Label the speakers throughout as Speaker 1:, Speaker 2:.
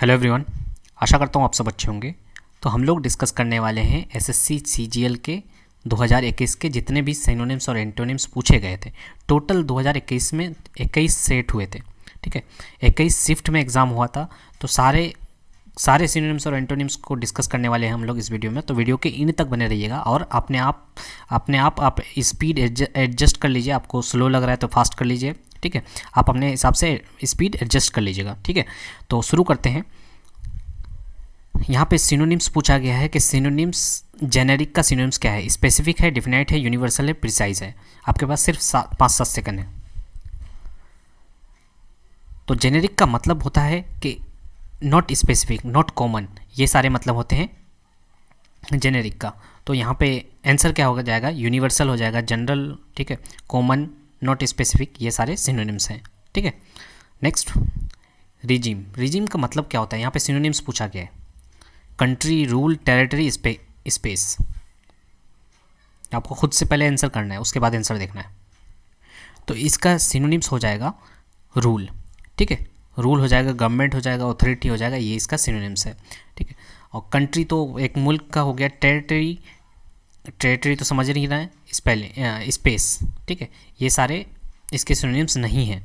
Speaker 1: Hello everyone, आशा करता हूँ आप सब अच्छे होंगे। तो हम लोग डिस्कस करने वाले हैं एसएससी सीजीएल के 2021 के जितने भी सिनोनिम्स और एंटोनिम्स पूछे गए थे। टोटल 2021 में 21 सेट हुए थे, ठीक है। 21 शिफ्ट में एग्ज़ाम हुआ था। तो सारे सिनोनिम्स और एंटोनिम्स को डिस्कस करने वाले हैं हम लोग इस वीडियो में। तो वीडियो के इन तक बने रहिएगा और अपने आप स्पीड एडजस्ट कर लीजिए। आपको स्लो लग रहा है तो फास्ट कर लीजिए, ठीक है। आप अपने हिसाब से स्पीड एडजस्ट कर लीजिएगा, ठीक है। तो शुरू करते हैं। यहाँ पे सिनोनिम्स पूछा गया है कि सिनोनिम्स जेनेरिक का सिनोनिम्स क्या है, स्पेसिफिक है, डिफिनाइट है, यूनिवर्सल है, प्रिसाइज है। आपके पास सिर्फ 5-7 सेकंड है। तो जेनेरिक का मतलब होता है कि नॉट स्पेसिफिक, नॉट कॉमन, ये सारे मतलब होते हैं जेनेरिक का। तो यहाँ पे आंसर क्या होगा जाएगा, यूनिवर्सल हो जाएगा, जनरल, ठीक है, कॉमन, नॉट स्पेसिफिक, ये सारे सिनोनिम्स हैं, ठीक है। Next, regime. रिजीम का मतलब क्या होता है, यहाँ पे सिनोनिम्स पूछा गया है। Country, rule, territory, space. आपको खुद से पहले आंसर करना है, उसके बाद आंसर देखना है। तो इसका सिनोनिम्स हो जाएगा रूल, ठीक है। रूल हो जाएगा, गवर्नमेंट हो जाएगा, अथॉरिटी हो जाएगा, ये इसका सिनोनिम्स है, ठीक है। और कंट्री तो एक मुल्क का हो गया। टेरिटरी तो समझ नहीं रहा है, स्पेस, ठीक है, ये सारे इसके सिनोनिम्स नहीं हैं।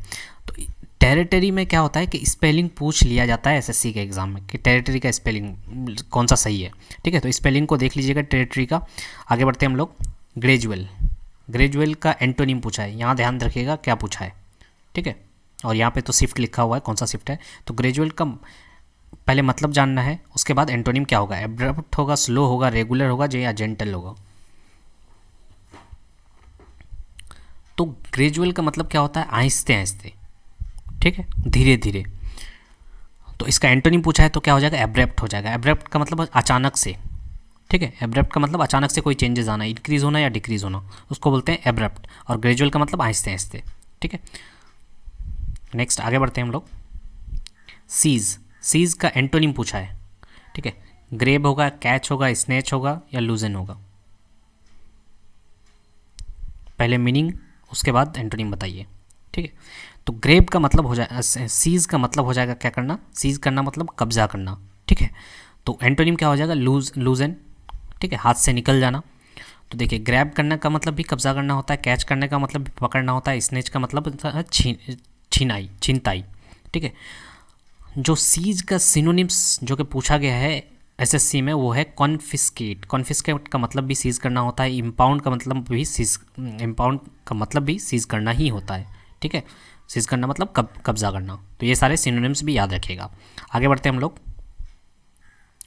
Speaker 1: तो टेरिटरी में क्या होता है कि स्पेलिंग पूछ लिया जाता है एसएससी के एग्ज़ाम में कि टेरिटरी का स्पेलिंग कौन सा सही है, ठीक है। तो स्पेलिंग को देख लीजिएगा टेरिटरी का। आगे बढ़ते हैं हम लोग। ग्रेजुअल। ग्रेजुअल का एंटोनिम पूछा है, यहाँ ध्यान रखिएगा क्या पूछा है, ठीक है। और यहाँ पे तो शिफ्ट लिखा हुआ है, कौन सा शिफ्ट है। तो ग्रेजुअल का पहले मतलब जानना है, उसके बाद एंटोनिम क्या होगा। एब्रप्ट होगा, स्लो होगा, रेगुलर होगा, या जेंटल होगा। तो ग्रेजुअल का मतलब क्या होता है, आहिस्ते आहिस्ते, ठीक है, धीरे धीरे। तो इसका एंटोनिम पूछा है तो क्या हो जाएगा, एब्रप्ट हो जाएगा। एब्रप्ट का मतलब अचानक से, ठीक है। एब्रप्ट का मतलब अचानक से कोई चेंजेस आना, इंक्रीज होना या डिक्रीज होना, उसको बोलते हैं एब्रप्ट। और ग्रेजुअल का मतलब आहिस्ते आहिस्ते, ठीक है। नेक्स्ट आगे बढ़ते हैं हम लोग। सीज। सीज का एंटोनिम पूछा है, ठीक है। ग्रेब होगा, कैच होगा, स्नैच होगा, या लूजन होगा। पहले मीनिंग, उसके बाद एंटोनिम बताइए, ठीक है। तो ग्रेब का मतलब हो जाए, सीज का मतलब हो जाएगा क्या करना, सीज करना मतलब कब्जा करना, ठीक है। तो एंटोनिम क्या हो जाएगा, लूजन, ठीक है, हाथ से निकल जाना। तो देखिए, ग्रैब करने का मतलब भी कब्जा करना होता है, कैच करने का मतलब भी पकड़ना होता है, स्नेच का मतलब छिनताई, ठीक है। जो सीज का सिनोनिम्स जो कि पूछा गया है एसएससी में, वो है कॉन्फिस्केट। कॉन्फिस्केट का मतलब भी सीज करना होता है। इम्पाउंड का मतलब भी सीज करना ही होता है, ठीक है। सीज करना मतलब कब्जा करना। तो ये सारे सिनोनिम्स भी याद रखिएगा। आगे बढ़ते हैं हम लोग।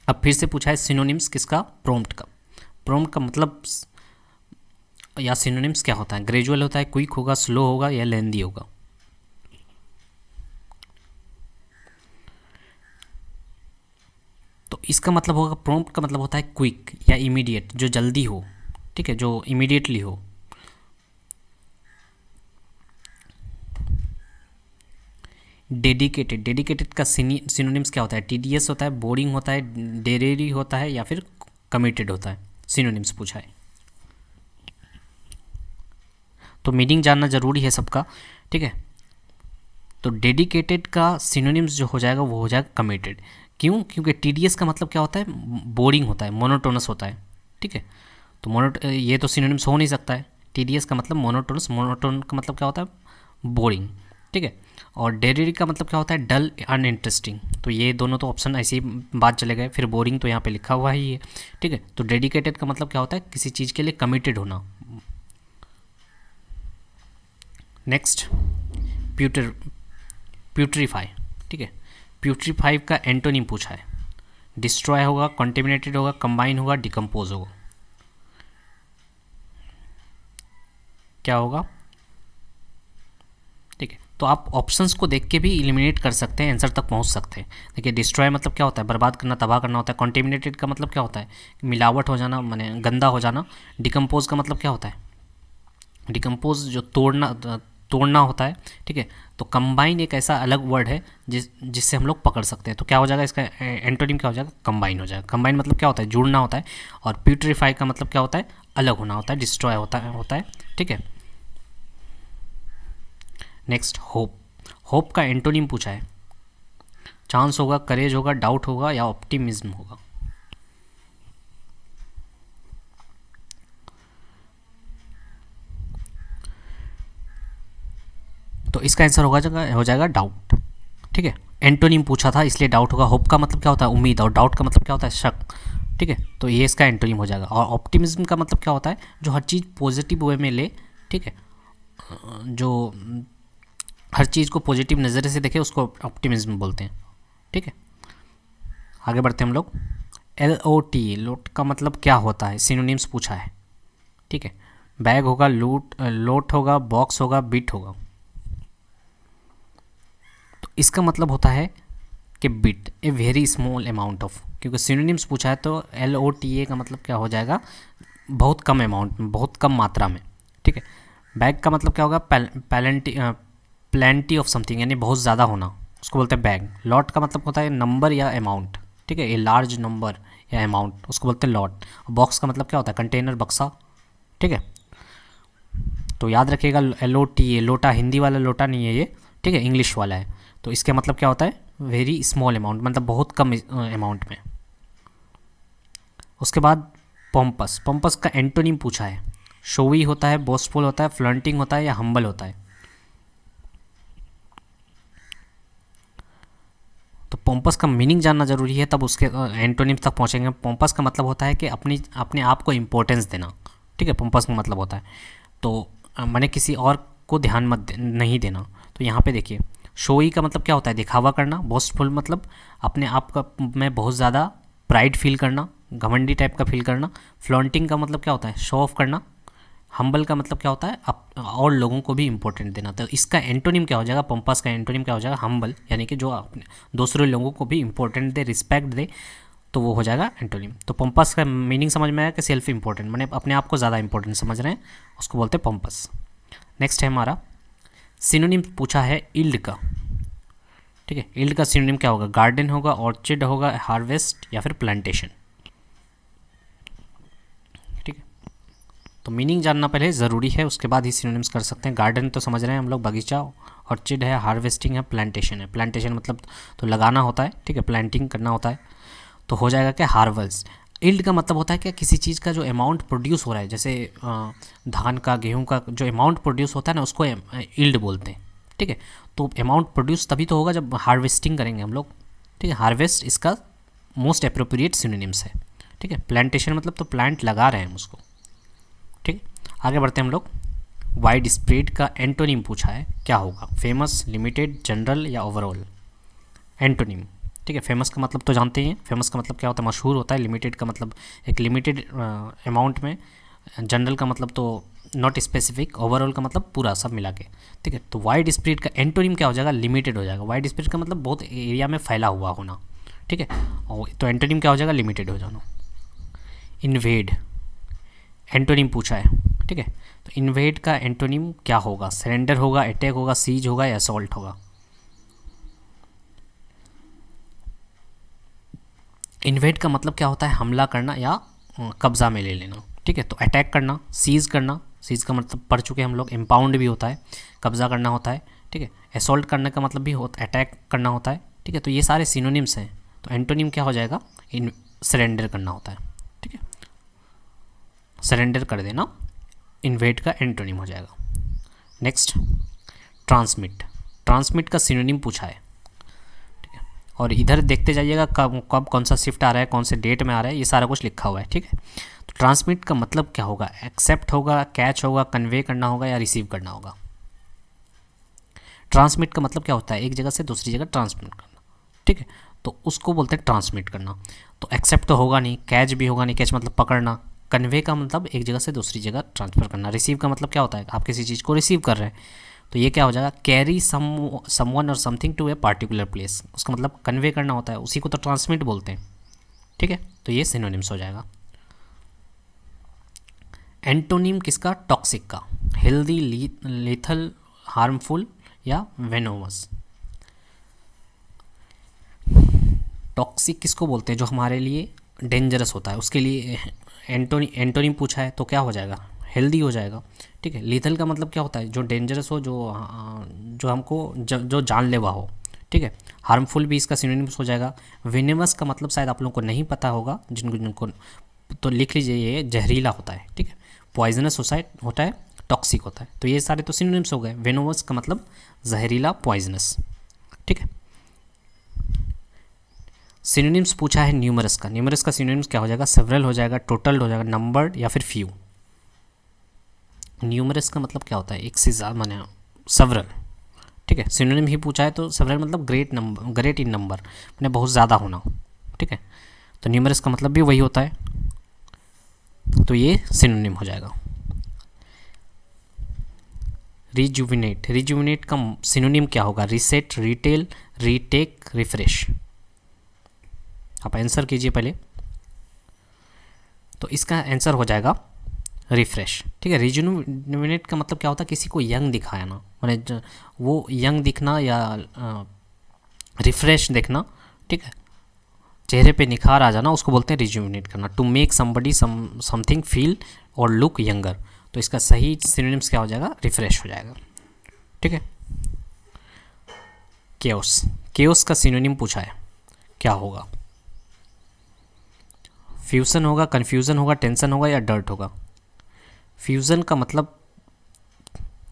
Speaker 1: अब फिर से पूछा है सिनोनिम्स किसका, प्रॉम्प्ट का। प्रॉम्प्ट का मतलब या सिनोनिम्स क्या होता है, ग्रेजुअल होता है, क्विक होगा, स्लो होगा, या लेंदी होगा। तो इसका मतलब होगा, प्रॉम्प्ट का मतलब होता है क्विक या इमीडिएट, जो जल्दी हो, ठीक है, जो इमीडिएटली हो। डेडिकेटेड। डेडिकेटेड का सिनोनिम्स क्या होता है, टीडीएस होता है, बोरिंग होता है, डेरेरी होता है, या फिर कमिटेड होता है। सिनोनिम्स पूछा है तो मीनिंग जानना जरूरी है सबका, ठीक है। तो डेडिकेटेड का सिनोनिम्स जो हो जाएगा वो हो जाएगा कमिटेड। क्यों, क्योंकि टीडीएस का मतलब क्या होता है, बोरिंग होता है, मोनोटोनस होता है, ठीक है। तो ये तो सिनोनिम्स हो नहीं सकता है। टीडीएस का मतलब मोनोटोनस, मोनोटोन का मतलब क्या होता है, बोरिंग, ठीक है। और डेरिरी का मतलब क्या होता है, डल, अनइंटरेस्टिंग। तो ये दोनों तो ऑप्शन ऐसे ही बात चले गए। फिर बोरिंग तो यहाँ पे लिखा हुआ ही है, ठीक है। तो डेडिकेटेड का मतलब क्या होता है, किसी चीज़ के लिए कमिटेड होना। नेक्स्ट, प्यूटर प्यूट्रीफाई, ठीक है। प्यूट्रीफाई का एंटोनिम पूछा है। डिस्ट्रॉय होगा, कॉन्टेमिनेटेड होगा, कंबाइन होगा, डिकम्पोज होगा। क्या होगा, ठीक है। तो आप ऑप्शंस को देख के भी इलिमिनेट कर सकते हैं, आंसर तक पहुंच सकते हैं। देखिए, डिस्ट्रॉय मतलब क्या होता है, बर्बाद करना, तबाह करना होता है। कॉन्टेमिनेटेड का मतलब क्या होता है, मिलावट हो जाना, माने गंदा हो जाना। डिकम्पोज का मतलब क्या होता है, डिकम्पोज जो तोड़ना होता है, ठीक है। तो कंबाइन एक ऐसा अलग वर्ड है जिससे हम लोग पकड़ सकते हैं। तो क्या हो जाएगा, इसका एंटोनिम क्या हो जाएगा, कंबाइन हो जाएगा। कंबाइन मतलब क्या होता है, जुड़ना होता है। और प्यूट्रीफाई का मतलब क्या होता है, अलग होना होता है, डिस्ट्रॉय होता है, ठीक है। Next, hope. होप का एंटोनिम पूछा है। चांस होगा, करेज होगा, डाउट होगा या ऑप्टिमिज्म होगा? तो इसका आंसर हो जाएगा डाउट। ठीक है, एंटोनिम पूछा था इसलिए डाउट होगा। होप का मतलब क्या होता है? उम्मीद। और डाउट का मतलब क्या होता है? शक। ठीक है, तो ये इसका एंटोनिम हो जाएगा। और ऑप्टिमिज्म का मतलब क्या होता है? जो हर चीज़ पॉजिटिव वे में ले। ठीक है, जो हर चीज़ को पॉजिटिव नज़रिए से देखे उसको ऑप्टिमिज्म बोलते हैं। ठीक है, आगे बढ़ते हैं हम लोग। LOT, लोट का मतलब क्या होता है? सिनोनिम्स पूछा है। ठीक है, बैग होगा, लोट होगा, बॉक्स होगा, बिट होगा। तो इसका मतलब होता है कि bit, a very small amount of, क्योंकि सिनोनिम्स पूछा है तो LOTA का मतलब क्या हो जाएगा? बहुत कम अमाउंट में, बहुत कम मात्रा में। ठीक है, बैग का मतलब क्या होगा? प्लेंटी ऑफ समथिंग, यानी बहुत ज़्यादा होना, उसको बोलते हैं बैग। लॉट का मतलब होता है नंबर या अमाउंट। ठीक है, ए लार्ज नंबर या अमाउंट, उसको बोलते हैं लॉट। बॉक्स का मतलब क्या होता है? कंटेनर, बक्सा। ठीक है, तो याद रखिएगा LOTA, लोटा हिंदी वाला लोटा नहीं है ये। ठीक है, इंग्लिश वाला है। तो इसके मतलब क्या होता है? वेरी स्मॉल अमाउंट, मतलब बहुत कम अमाउंट में। उसके बाद पोम्पस, पोम्पस का एंटोनिम पूछा है। शोवी होता है, बोस्टफुल होता है, फ्लंटिंग होता है या हम्बल होता है? तो पोम्पस का मीनिंग जानना जरूरी है, तब उसके एंटोनिम्स तक पहुंचेंगे। पोम्पस का मतलब होता है कि अपने आप को इम्पोर्टेंस देना। ठीक है, पोम्पस का मतलब होता है तो मैंने किसी और को ध्यान नहीं देना। तो यहाँ पे देखिए, शोई का मतलब क्या होता है? दिखावा करना। बोस्टफुल मतलब अपने आप का में बहुत ज़्यादा प्राइड फील करना, घमंडी टाइप का फील करना। फ्लॉन्टिंग का मतलब क्या होता है? शो ऑफ करना। हम्बल का मतलब क्या होता है? और लोगों को भी इंपॉर्टेंट देना। तो इसका एंटोनिम क्या हो जाएगा? पोम्पस का एंटोनिम क्या हो जाएगा? हम्बल, यानी कि जो अपने दूसरे लोगों को भी इंपॉर्टेंट दे, रिस्पेक्ट दे, तो वो हो जाएगा एंटोनिम। तो पोम्पस का मीनिंग समझ में आया कि सेल्फ इंपॉर्टेंट, मैंने अपने आप को ज़्यादा इंपॉर्टेंट समझ रहे हैं, उसको बोलते हैं पोम्पस। नेक्स्ट है हमारा सिनोनिम पूछा है इल्ड का। ठीक है, इल्ड का सिनोनिम क्या होगा? गार्डन होगा, ऑर्चिड होगा, हार्वेस्ट या फिर प्लांटेशन। ठीक है, तो मीनिंग जानना पहले ज़रूरी है, उसके बाद ही सिनोनिम्स कर सकते हैं। गार्डन तो समझ रहे हैं हम लोग, बगीचा। ऑर्चिड है, हार्वेस्टिंग है, प्लांटेशन है। प्लांटेशन मतलब तो लगाना होता है। ठीक है, प्लांटिंग करना होता है। तो हो जाएगा क्या? हार्वेस्ट। इल्ड का मतलब होता है कि किसी चीज़ का जो अमाउंट प्रोड्यूस हो रहा है, जैसे धान का, गेहूं का जो अमाउंट प्रोड्यूस होता है ना, उसको इल्ड बोलते हैं। ठीक है, तो अमाउंट प्रोड्यूस तभी तो होगा जब हार्वेस्टिंग करेंगे हम लोग। ठीक है, हार्वेस्ट इसका मोस्ट अप्रोप्रिएट सिनोनिम्स है। ठीक है, प्लांटेशन मतलब तो प्लांट लगा रहे हैं हम उसको। ठीक है, आगे बढ़ते हैं हम लोग। वाइड स्प्रेड का एंटोनिम पूछा है, क्या होगा? फेमस, लिमिटेड, जनरल या ओवरऑल? एंटोनिम। ठीक है, फेमस का मतलब तो जानते ही हैं। फेमस का मतलब क्या होता है? मशहूर होता है। लिमिटेड का मतलब एक लिमिटेड अमाउंट में। जनरल का मतलब तो नॉट स्पेसिफिक। ओवरऑल का मतलब पूरा, सब मिला के। ठीक है, तो वाइड स्प्रेड का एंटोनिम क्या हो जाएगा? लिमिटेड हो जाएगा। वाइड स्प्रेड का मतलब बहुत एरिया में फैला हुआ होना। ठीक है, और तो एंटोनिम क्या हो जाएगा? लिमिटेड हो जाना। इन्वेड एंटोनिम पूछा है। ठीक है, तो इन्वेड का एंटोनिम क्या होगा? सरेंडर होगा, अटैक होगा, सीज होगा या असॉल्ट होगा? इन्वेड का मतलब क्या होता है? हमला करना या कब्जा में ले लेना। ठीक है, तो अटैक करना, सीज करना। सीज का मतलब पढ़ चुके हैं हम लोग, इम्पाउंड भी होता है, कब्जा करना होता है। ठीक है, असॉल्ट करने का मतलब भी होता, अटैक करना होता है। ठीक है, तो ये सारे सिनोनिम्स हैं। तो एंटोनिम क्या हो जाएगा? इन सरेंडर करना होता है। ठीक है, सरेंडर कर देना इन्वेड का एंटोनिम हो जाएगा। Next, transmit. ट्रांसमिट का सिनोनिम पूछा है। और इधर देखते जाइएगा कब कब कौन सा शिफ्ट आ रहा है, कौन से डेट में आ रहा है, ये सारा कुछ लिखा हुआ है। ठीक है, तो ट्रांसमिट का मतलब क्या होगा? एक्सेप्ट होगा, कैच होगा, कन्वे करना होगा या रिसीव करना होगा? ट्रांसमिट का मतलब क्या होता है? एक जगह से दूसरी जगह ट्रांसमिट करना। ठीक है, तो उसको बोलते हैं ट्रांसमिट करना। तो एक्सेप्ट तो होगा नहीं, कैच भी होगा नहीं, कैच मतलब पकड़ना। कन्वे का मतलब एक जगह से दूसरी जगह ट्रांसफ़र करना। रिसीव का मतलब क्या होता है? आप किसी चीज़ को रिसीव कर रहे हैं, तो ये क्या हो जाएगा? Carry someone or something to a particular place, उसका मतलब कन्वे करना होता है, उसी को तो ट्रांसमिट बोलते हैं। ठीक है, तो ये सिनोनिम्स हो जाएगा। एंटोनिम किसका? टॉक्सिक का। हेल्दी, लीथल, हार्मफुल या वेनोमस? टॉक्सिक किसको बोलते हैं? जो हमारे लिए डेंजरस होता है, उसके लिए एंटोनिम पूछा है, तो क्या हो जाएगा? हेल्दी हो जाएगा। ठीक है, लीथल का मतलब क्या होता है? जो डेंजरस हो, जो जो हमको जो जानलेवा हो। ठीक है। हार्मफुल भी इसका सिनोनिम्स हो जाएगा। वेनेमस का मतलब शायद आप लोगों को नहीं पता होगा, जिनको जिनको तो लिख लीजिए, ये जहरीला होता है, ठीक है। पॉइजनस होता है, टॉक्सिक होता है। तो ये सारे तो सिनोनिम्स हो गए। वेनोमस का मतलब जहरीला, पॉइजनस, ठीक है। सिनोनिम्स पूछा है न्यूमरस का। न्यूमरस का सिनोनिम्स क्या हो जाएगा? सेवरल हो जाएगा, टोटल हो जाएगा, नंबर्ड या फिर फ्यू। न्यूमरस का मतलब क्या होता है? एक से ज़्यादा, माने सेवरल, ठीक है। सिनोनिम ही पूछा है तो सेवरल मतलब great number, great in number, माने बहुत ज़्यादा होना, ठीक है। तो न्यूमरस का मतलब भी वही होता है, तो ये सिनोनिम हो जाएगा। रिजुविनेट, रिजुविनेट का सिनोनिम क्या होगा? Reset, retail, retake, refresh. आप आंसर कीजिए पहले। तो इसका आंसर हो जाएगा रिफ्रेश, ठीक है। रिजुविनेट का मतलब क्या होता है? किसी को यंग दिखाया ना, माने वो यंग दिखना या रिफ्रेश देखना, ठीक है, चेहरे पे निखार आ जाना, उसको बोलते हैं रिजुविनेट करना। To make somebody something feel or look younger. तो इसका सही सिनोनिम्स क्या हो जाएगा? रिफ्रेश हो जाएगा, ठीक है। केओस, केओस का सिनोनिम पूछा है, क्या होगा? फ्यूजन होगा, कन्फ्यूज़न होगा, टेंशन होगा या डर्ट होगा? फ्यूज़न का मतलब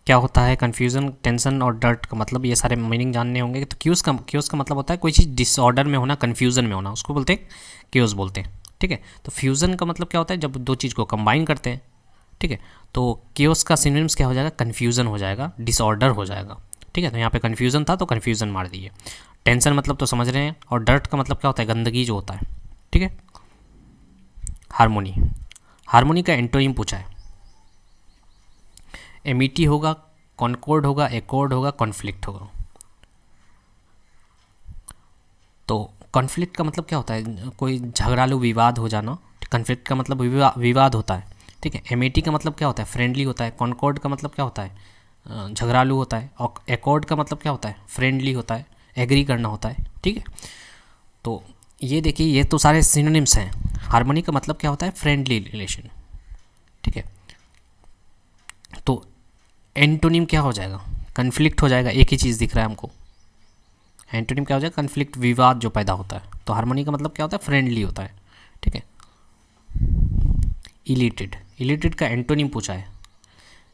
Speaker 1: क्या होता है? कन्फ्यूज़न, टेंशन और डर्ट का मतलब ये सारे मीनिंग जानने होंगे। तो क्यूज़ का मतलब होता है कोई चीज़ डिसऑर्डर में होना, कन्फ्यूज़न में होना, उसको बोलते हैं क्यूज़ बोलते हैं, ठीक है। तो फ्यूज़न का मतलब क्या होता है? जब दो चीज़ को कंबाइन करते हैं, ठीक है। तो क्यूज़ का सिनोनिम्स क्या हो जाएगा? कन्फ्यूज़न हो जाएगा, डिसऑर्डर हो जाएगा, ठीक है। तो यहाँ पे कन्फ्यूज़न था तो कन्फ्यूज़न मार दिए। टेंशन मतलब तो समझ रहे हैं, और डर्ट का मतलब क्या होता है? गंदगी जो होता है, ठीक है। हारमोनी, हारमोनी का एंटोनिम पूछा है। एमिटी होगा, कॉन्कॉर्ड होगा, एकॉर्ड होगा, कॉन्फ्लिक्ट होगा। तो कॉन्फ्लिक्ट का मतलब क्या होता है? कोई झगड़ालू विवाद हो जाना। कॉन्फ्लिक्ट का मतलब विवाद होता है, ठीक है। एमिटी का मतलब क्या होता है? फ्रेंडली होता है। कॉन्कॉर्ड का मतलब क्या होता है? झगड़ालू होता है। और एकॉर्ड का मतलब क्या होता है? फ्रेंडली होता है, एग्री करना होता है, ठीक है। तो ये देखिए, ये तो सारे सिनोनिम्स हैं। हार्मनी का मतलब क्या होता है? फ्रेंडली रिलेशन, ठीक है। तो एंटोनिम क्या हो जाएगा? कन्फ्लिक्ट हो जाएगा। एक ही चीज़ दिख रहा है हमको। एंटोनिम क्या हो जाएगा? कन्फ्लिक्ट, विवाद जो पैदा होता है। तो हार्मनी का मतलब क्या होता है? फ्रेंडली होता है, ठीक है। इलिटेड, इलिटेड का एंटोनिम पूछा है।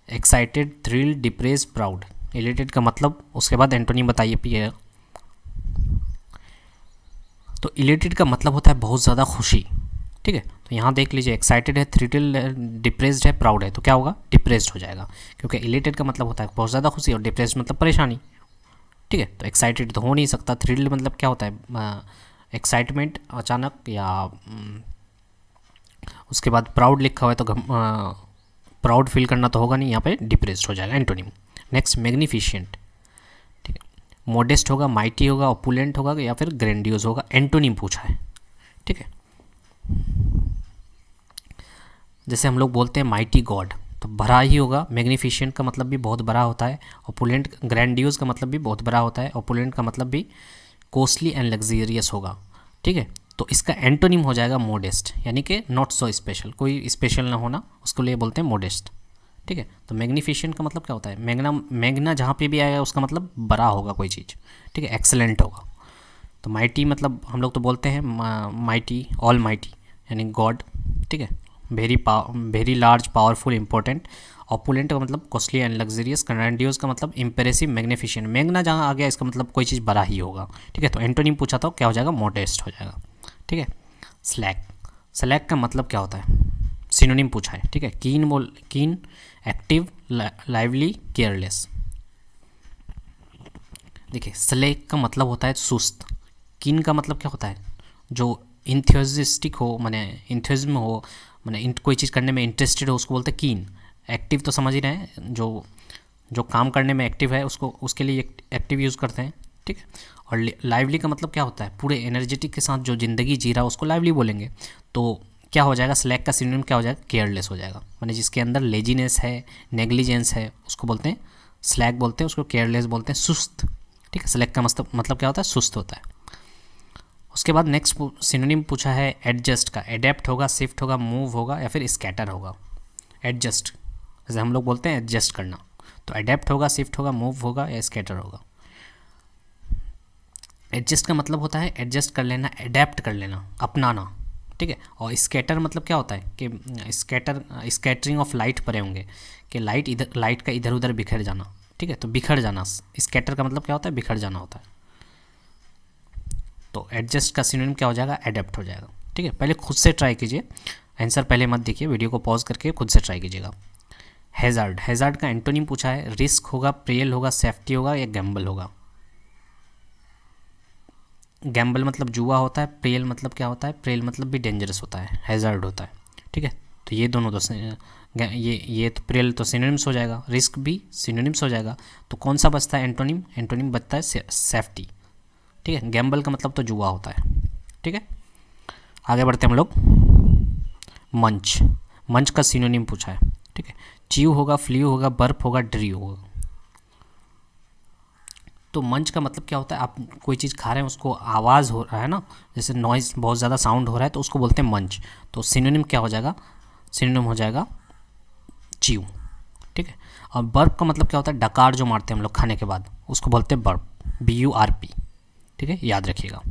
Speaker 1: Excited, thrill, depress, proud. Elated का मतलब, उसके बाद एंटोनिम बताइए पिए। तो इलिटेड का मतलब होता है बहुत ज़्यादा खुशी, ठीक है। तो यहाँ देख लीजिए, एक्साइटेड है, थ्रिल्ड है, डिप्रेस्ड है, प्राउड है, तो क्या होगा? डिप्रेस्ड हो जाएगा, क्योंकि इलिटेड का मतलब होता है बहुत ज़्यादा खुशी, और डिप्रेस्ड मतलब परेशानी, ठीक है। तो एक्साइटेड तो हो नहीं सकता। थ्रिल्ड मतलब क्या होता है? एक्साइटमेंट अचानक, या उसके बाद प्राउड लिखा हुआ है तो प्राउड फील करना तो होगा नहीं, यहाँ पे डिप्रेस्ड हो जाएगा एंटोनिम। नेक्स्ट, मैग्निफिशिएंट, ठीक है। मॉडेस्ट होगा, माइटी होगा, ओपुलेंट होगा या फिर ग्रैंडियोज होगा। एंटोनिम पूछा है, ठीक है। जैसे हम लोग बोलते हैं माइटी गॉड, तो बड़ा ही होगा। मैग्निफिशिएंट का मतलब भी बहुत बड़ा होता है। ओपुलेंट, ग्रैंडियोज का मतलब भी बहुत बड़ा होता है। ओपुलेंट का मतलब भी कॉस्टली एंड लग्जरियस होगा, ठीक है। तो इसका एंटोनिम हो जाएगा मोडेस्ट, यानी कि नॉट सो स्पेशल, कोई स्पेशल ना होना, उसको लिए बोलते हैं मोडेस्ट, ठीक है। तो मैग्निफिशिएंट का मतलब क्या होता है? मैग्ना, मैग्ना जहाँ पे भी आएगा उसका मतलब बड़ा होगा कोई चीज़, ठीक है, एक्सेलेंट होगा। तो माइटी मतलब हम लोग तो बोलते हैं माइटी, ऑल माइटी, यानी गॉड, ठीक है। Very large, powerful, important. Opulent का मतलब कॉस्टली एंड लग्जरियस। ग्रैंडियोस का मतलब इंप्रेसिव, मैग्निफिशिएंट। मैग्ना जहाँ आ गया इसका मतलब कोई चीज़ बड़ा ही होगा, ठीक है। तो एंटोनिम पूछा था, क्या हो जाएगा? मॉडेस्ट हो जाएगा, ठीक है। स्लैक, स्लैक का मतलब क्या होता है? सिनोनिम पूछा है, ठीक है। कीन, एक्टिव, लाइवली, केयरलेस। देखिए, स्लैक का मतलब होता है सुस्त। कीन का मतलब क्या होता है? जो इंथ्यूजिस्टिक हो, माने इंथ्यूजम हो, माने कोई चीज़ करने में इंटरेस्टेड हो, उसको बोलते हैं कीन। एक्टिव तो समझ ही रहे हैं, जो जो काम करने में एक्टिव है उसको, उसके लिए एक्टिव यूज़ करते हैं, ठीक है। और लाइवली का मतलब क्या होता है? पूरे एनर्जेटिक के साथ जो ज़िंदगी जी रहा है उसको लाइवली बोलेंगे। तो क्या हो जाएगा? स्लैक का सिनोनिम क्या हो जाएगा? केयरलेस हो जाएगा। माने जिसके अंदर लेजीनेस है, नेग्लिजेंस है, उसको बोलते हैं स्लैक बोलते हैं, उसको केयरलेस बोलते हैं, सुस्त, ठीक है। स्लैक का मतलब क्या होता है? सुस्त होता है। उसके बाद नेक्स्ट सिनोनिम पूछा है एडजस्ट का। एडेप्ट होगा, शिफ्ट होगा, मूव होगा या फिर स्कैटर होगा। एडजस्ट, जैसे हम लोग बोलते हैं एडजस्ट करना, तो एडेप्ट होगा, शिफ्ट होगा, मूव होगा या स्कैटर होगा। एडजस्ट का मतलब होता है एडजस्ट कर लेना, अडेप्ट कर लेना, अपनाना, ठीक है। और स्कैटर मतलब क्या होता है कि स्कैटरिंग ऑफ लाइट परे होंगे, कि लाइट का इधर उधर बिखर जाना, ठीक है। तो बिखर जाना, स्कैटर का मतलब क्या होता है, बिखर जाना होता है। तो एडजस्ट का सिनोनिम क्या हो जाएगा, अडेप्ट हो जाएगा, ठीक है। पहले खुद से ट्राई कीजिए, आंसर पहले मत देखिए, वीडियो को पॉज करके खुद से ट्राई कीजिएगा। हैज़ार्ड, हैज़ार्ड का एंटोनिम पूछा है, रिस्क होगा, प्रेयल होगा, सेफ्टी होगा या गैम्बल होगा। गैम्बल मतलब जुआ होता है, प्रेयल मतलब क्या होता है, प्रेयल मतलब भी डेंजरस होता है, हैज़ार्ड होता है, ठीक है। तो ये दोनों तो ये तो प्रेयल तो सिनोनिम्स हो जाएगा, रिस्क भी सिनोनिम्स हो जाएगा। तो कौन सा बचता है एंटोनिम, एंटोनिम बचता है सेफ्टी, ठीक है। गैम्बल का मतलब तो जुआ होता है, ठीक है। आगे बढ़ते हैं हम लोग। मंच, मंच का सिनोनिम पूछा है, ठीक है। च्यू होगा, फ्लू होगा, बर्फ होगा, ड्रीव होगा। तो मंच का मतलब क्या होता है, आप कोई चीज़ खा रहे हैं उसको आवाज़ हो रहा है ना, जैसे नॉइज़ बहुत ज़्यादा साउंड हो रहा है तो उसको बोलते हैं मंच। तो सिनोनिम क्या हो जाएगा, सिनोनिम हो जाएगा च्यू, ठीक है। और बर्प का मतलब क्या होता है, डकार जो मारते हैं हम लोग खाने के बाद उसको बोलते हैं बर्प, BURP, ठीक है, याद रखिएगा।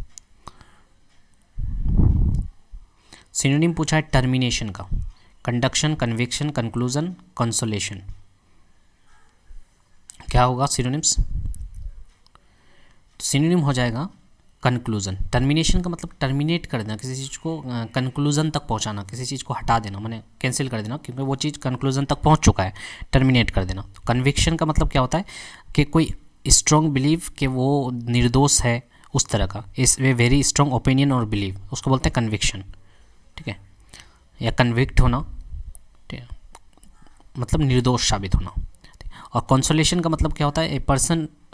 Speaker 1: सिनोनिम पूछा है टर्मिनेशन का, कंडक्शन, कन्विक्शन, कंक्लूजन, कंसोलेशन। क्या होगा सिनोनिम्स, सिनोनिम हो जाएगा कंक्लूजन। टर्मिनेशन का मतलब टर्मिनेट कर देना, किसी चीज़ को कंक्लूजन तक पहुंचाना, किसी चीज़ को हटा देना, माने कैंसिल कर देना, क्योंकि वो चीज़ कंक्लूजन तक पहुंच चुका है, टर्मिनेट कर देना। कन्विक्शन का मतलब क्या होता है कि कोई स्ट्रॉन्ग बिलीव कि वो निर्दोष है, उस तरह का, इस वे वेरी स्ट्रॉन्ग ओपिनियन और बिलीव, उसको बोलते हैं कन्विक्शन, ठीक है। या कन्विक्ट होना, ठीक है, मतलब निर्दोष साबित होना। और कंसोलेशन का मतलब क्या होता है,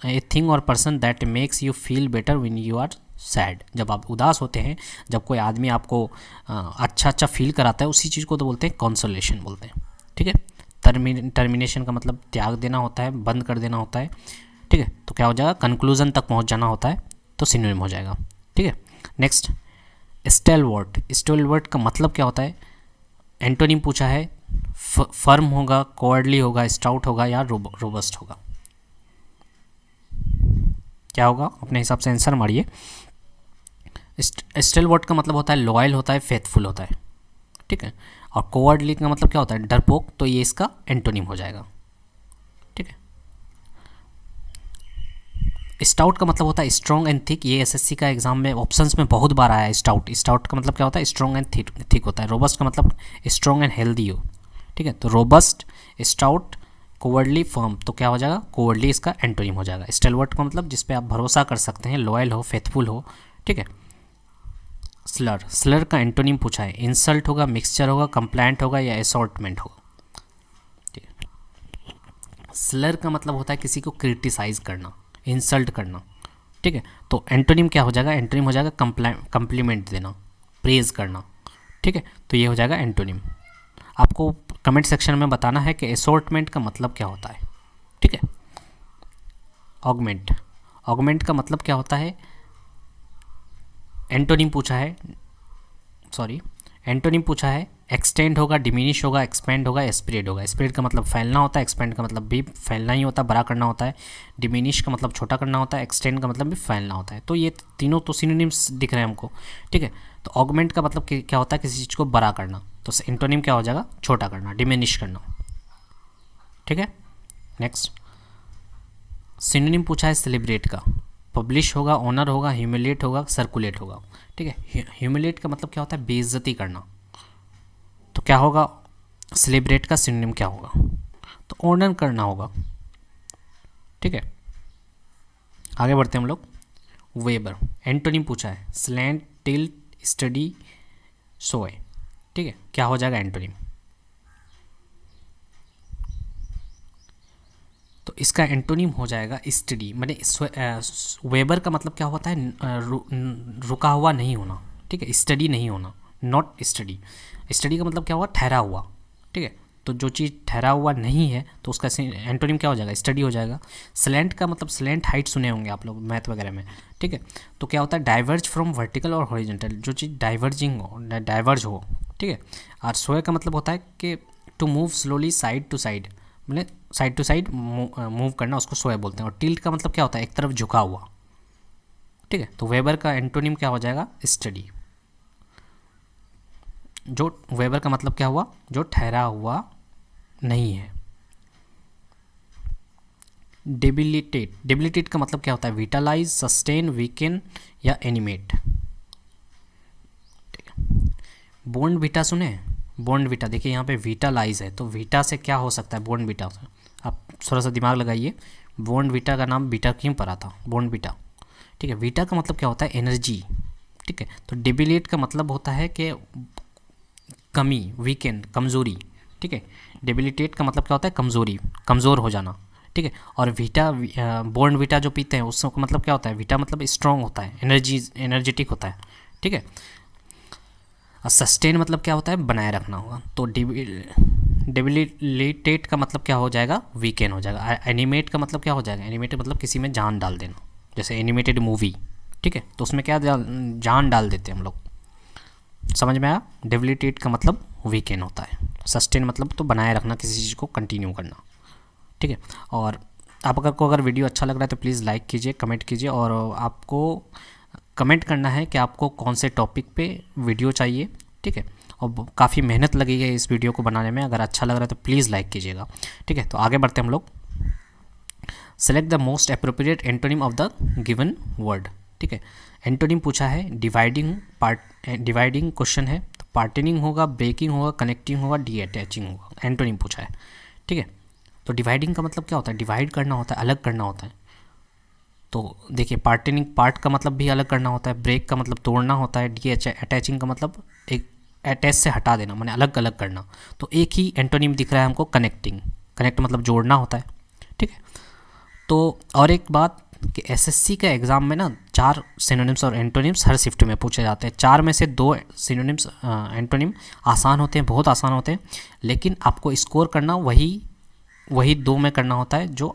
Speaker 1: a thing or person that makes you feel better when you are sad. जब आप उदास होते हैं, जब कोई आदमी आपको अच्छा फील कराता है, उसी चीज़ को तो बोलते हैं कंसोलेशन बोलते हैं, ठीक है। टर्मिनेशन का मतलब त्याग देना होता है, बंद कर देना होता है, ठीक है। तो क्या हो जाएगा, कंक्लूजन तक पहुंच जाना होता है, तो सिनोनिम हो जाएगा, ठीक है। नेक्स्ट, स्टेलवर्ट, स्टेलवर्ट का मतलब क्या होता है, एंटोनिम पूछा है, फर्म होगा, कॉवर्डली होगा, स्टाउट होगा या रोबस्ट होगा। क्या होगा, अपने हिसाब से आंसर मारिए। स्टेलवर्ट का मतलब होता है लॉयल होता है, फेथफुल होता है, ठीक है। और कॉवर्डली का मतलब क्या होता है, डरपोक, तो ये इसका एंटोनिम हो जाएगा, ठीक है। स्टाउट का मतलब होता है स्ट्रॉन्ग एंड थिक, ये एसएससी का एग्जाम में ऑप्शंस में बहुत बार आया है। स्टाउट का मतलब क्या होता है, स्ट्रॉन्ग एंड थिक होता है। रोबस्ट का मतलब स्ट्रॉन्ग एंड हेल्दी हो, ठीक है। तो रोबस्ट, स्टाउट, कोवर्डली, फर्म, तो क्या हो जाएगा, कोवर्डली इसका एंटोनिम हो जाएगा। स्टेलवर्ट का मतलब जिस पे आप भरोसा कर सकते हैं, लॉयल हो, फेथफुल हो, ठीक है। स्लर, स्लर का एंटोनिम पूछा है, इंसल्ट होगा, मिक्सचर होगा, कंप्लाइंट होगा या असॉर्टमेंट होगा, ठीक है। स्लर का मतलब होता है किसी को क्रिटिसाइज करना, इंसल्ट करना, ठीक है। तो एंटोनिम क्या हो जाएगा, एंटोनिम हो जाएगा कंप्लीमेंट देना, प्रेज करना, ठीक है। तो ये हो जाएगा एंटोनिम। आपको कमेंट सेक्शन में बताना है कि असॉर्टमेंट का मतलब क्या होता है, ठीक है। ऑगमेंट, ऑगमेंट का मतलब क्या होता है, एंटोनिम पूछा है, सॉरी, एंटोनिम पूछा है, एक्सटेंड होगा, डिमिनिश होगा, एक्सपेंड होगा, स्प्रेड होगा। स्प्रेड का मतलब फैलना होता है, एक्सपेंड का मतलब भी फैलना ही होता है, बड़ा करना होता है। डिमिनिश का मतलब छोटा करना होता है, एक्सटेंड का मतलब भी फैलना होता है। तो ये तीनों तो सिनोनिम्स दिख रहे हैं हमको, ठीक है। तो ऑगमेंट का मतलब क्या होता है, किसी चीज़ को बड़ा करना, तो एंटोनिम क्या हो जाएगा, छोटा करना, डिमिनिश करना, ठीक है। नेक्स्ट, सिनोनिम पूछा है सेलिब्रेट का, पब्लिश होगा, ऑनर होगा, ह्यूमिलेट होगा, सर्कुलेट होगा, ठीक है। ह्यूमिलेट का मतलब क्या होता है, बेइज्जती करना, तो क्या होगा, सेलिब्रेट का सिनोनिम क्या होगा, तो ऑनर करना होगा, ठीक है। आगे बढ़ते हैं हम लोग। वेबर, एंटोनिम पूछा है, स्लैंट, टिल्ट, स्टडी, सोए, ठीक है। क्या हो जाएगा एंटोनिम, तो इसका एंटोनिम हो जाएगा स्टडी। मैंने वेबर का मतलब क्या होता है, रुका हुआ नहीं होना, ठीक है। स्टडी नहीं होना, नॉट स्टडी। स्टडी का मतलब क्या हुआ, ठहरा हुआ, ठीक है। तो जो चीज़ ठहरा हुआ नहीं है तो उसका एंटोनिम क्या हो जाएगा, स्टडी हो जाएगा। स्लैंट का मतलब, स्लैंट हाइट सुने होंगे आप लोग मैथ वगैरह में, ठीक है। तो क्या होता है, डाइवर्ज फ्रॉम वर्टिकल और हॉरिजेंटल, जो चीज़ डाइवर्ज हो, ठीक है। और सोए का मतलब होता है कि to move slowly side to side, मतलब साइड टू साइड मूव करना, उसको सोए बोलते हैं। और टिल्ट का मतलब क्या होता है, एक तरफ झुका हुआ, ठीक है। तो वेबर का एंटोनिम क्या हो जाएगा? स्टडी। जो वेबर का मतलब क्या हुआ? जो ठहरा हुआ नहीं है। डेबिलिटेट, डेबिलिटेट का मतलब क्या होता है? विटालाइज, सस्टेन, वीकेन या एनिमेट। ठीक है। बोर्न विटा सुने? बोर्न विटा, देखिए यहाँ पे विटालाइज है, तो विटा से क्या हो सकता है? बोर्न विटा से आप थोड़ा सा दिमाग लगाइए। बोर्न विटा का नाम विटा क्यों पड़ा था? बोर्न विटा। ठीक है। विटा का मतलब क्या होता है? एनर्जी। ठीक है। तो डेबिलेट का मतलब होता है कि कमी, वीकेंड, कमज़ोरी। ठीक है। डेबिलिटेट का मतलब क्या होता है? कमज़ोरी, कमज़ोर हो जाना। ठीक है। और वीटा, बोर्न वीटा जो पीते हैं उसका मतलब क्या होता है? वीटा मतलब स्ट्रॉन्ग होता है, एनर्जेटिक होता है। ठीक है। और सस्टेन मतलब क्या होता है? बनाए रखना होगा। तो डेबिलिटेट का मतलब क्या हो जाएगा? वीकेंड हो जाएगा। एनिमेट का मतलब क्या हो जाएगा? एनिमेट मतलब किसी में जान डाल देना, जैसे एनिमेटेड मूवी। ठीक है। तो उसमें क्या जान डाल देते हैं हम लोग। समझ में आया? डेबिलिटेट का मतलब वीकेंड होता है। सस्टेन मतलब तो बनाए रखना, किसी चीज़ को कंटिन्यू करना। ठीक है। और आपको अगर वीडियो अच्छा लग रहा है तो प्लीज़ लाइक कीजिए, कमेंट कीजिए, और आपको कमेंट करना है कि आपको कौन से टॉपिक पे वीडियो चाहिए। ठीक है। और काफ़ी मेहनत लगी है इस वीडियो को बनाने में। अगर अच्छा लग रहा है तो प्लीज़ लाइक कीजिएगा। ठीक है। तो आगे बढ़ते हैं हम लोग। Select the most appropriate antonym of the given word. ठीक है। एंटोनिम पूछा है, डिवाइडिंग क्वेश्चन है, तो पार्टनिंग होगा, ब्रेकिंग होगा, कनेक्टिंग होगा, डी अटैचिंग होगा। एंटोनिम पूछा है। ठीक है। तो डिवाइडिंग का मतलब क्या होता है? डिवाइड करना होता है, अलग करना होता है। तो देखिए, पार्टनिंग, पार्ट का मतलब भी अलग करना होता है, ब्रेक का मतलब तोड़ना होता है, डी अटैचिंग का मतलब एक अटैच से हटा देना, माने अलग अलग करना। तो एक ही एंटोनिम दिख रहा है हमको, कनेक्टिंग। कनेक्ट मतलब जोड़ना होता है। ठीक है। तो और एक बात कि एसएससी के एग्ज़ाम में ना 4 सिनोनिम्स और एंटोनिम्स हर शिफ्ट में पूछे जाते हैं। 4 में से 2 सिनोनिम्स एंटोनिम आसान होते हैं, बहुत आसान होते हैं, लेकिन आपको स्कोर करना वही 2 में करना होता है जो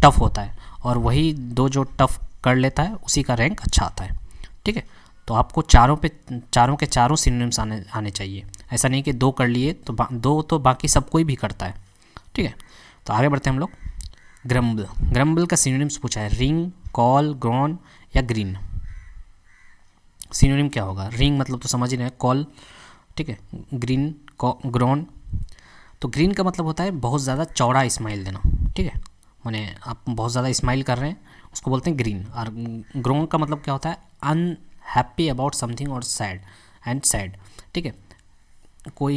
Speaker 1: टफ़ होता है, और वही 2 जो टफ़ कर लेता है उसी का रैंक अच्छा आता है। ठीक है। तो आपको चारों के चारों सिनोनिम्स आने चाहिए। ऐसा नहीं कि 2 कर लिए तो 2 तो बाकी सब कोई भी करता है। ठीक है। तो आगे बढ़ते हैं हम लोग। ग्रम्बल, ग्रम्बल का सिनोनिम्स पूछा है, रिंग, कॉल, ग्रोन या ग्रीन। सिनोनिम क्या होगा? रिंग मतलब तो समझ ही रहे हैं, कॉल। ठीक है। Green, grown. तो ग्रीन का मतलब होता है बहुत ज़्यादा चौड़ा स्माइल देना। ठीक है। माने आप बहुत ज़्यादा स्माइल कर रहे हैं, उसको बोलते हैं ग्रीन। और ग्रोन का मतलब क्या होता है? अनहैप्पी अबाउट समथिंग और सैड। ठीक है।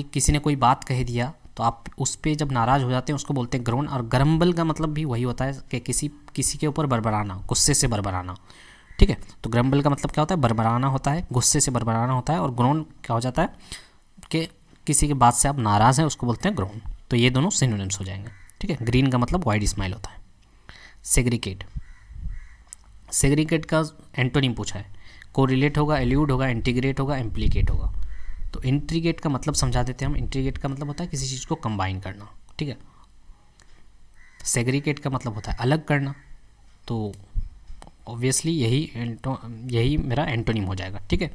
Speaker 1: किसी ने कोई बात कह दिया तो आप उस पर जब नाराज़ हो जाते हैं उसको बोलते हैं ग्रोन। और ग्रम्बल का मतलब भी वही होता है कि किसी के ऊपर बड़बड़ाना, गुस्से से बड़बड़ाना। ठीक है। तो ग्रम्बल का मतलब क्या होता है? बड़बड़ाना होता है, गुस्से से बड़बड़ाना होता है। और ग्रोन क्या हो जाता है कि किसी की बात से आप नाराज़ हैं, उसको बोलते हैं ग्रोन। तो ये दोनों सिनोनिम्स हो जाएंगे। ठीक है। ग्रीन का मतलब वाइड स्माइल होता है। सेग्रीगेट, सेग्रीगेट का एंटोनिम पूछा है, कोरिलेट होगा, एल्यूड होगा, इंटीग्रेट होगा, इम्प्लीकेट होगा। तो इंटीग्रेट का मतलब समझा देते हैं हम। इंटीग्रेट का मतलब होता है किसी चीज़ को कंबाइन करना। ठीक है। सेग्रीगेट का मतलब होता है अलग करना। तो ऑब्वियसली यही मेरा एंटोनिम हो जाएगा। ठीक है।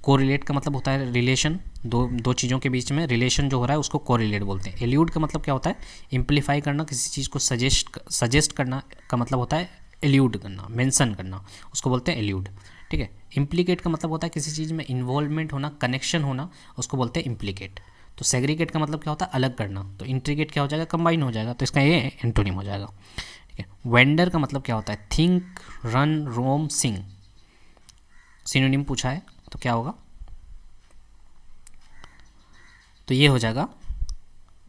Speaker 1: कोरिलेट का मतलब होता है रिलेशन, दो चीज़ों के बीच में रिलेशन जो हो रहा है उसको कोरिलेट बोलते हैं। एल्यूड का मतलब क्या होता है? इम्प्लीफाई करना, किसी चीज़ को सजेस्ट करना का मतलब होता है एल्यूड करना, मेंशन करना, उसको बोलते हैं एल्यूड। ठीक है। इम्प्लीकेट का मतलब होता है किसी चीज़ में इन्वॉल्वमेंट होना, कनेक्शन होना, उसको बोलते हैं इम्प्लीकेट। तो सेग्रीगेट का मतलब क्या होता है? अलग करना। तो इंटीग्रेट क्या हो जाएगा? कंबाइन हो जाएगा। तो इसका ये एंटोनिम हो जाएगा। ठीक है। वेंडर का मतलब क्या होता है? थिंक, रन, रोम, सिंग। सिनोनिम पूछा है तो क्या होगा? तो ये हो जाएगा,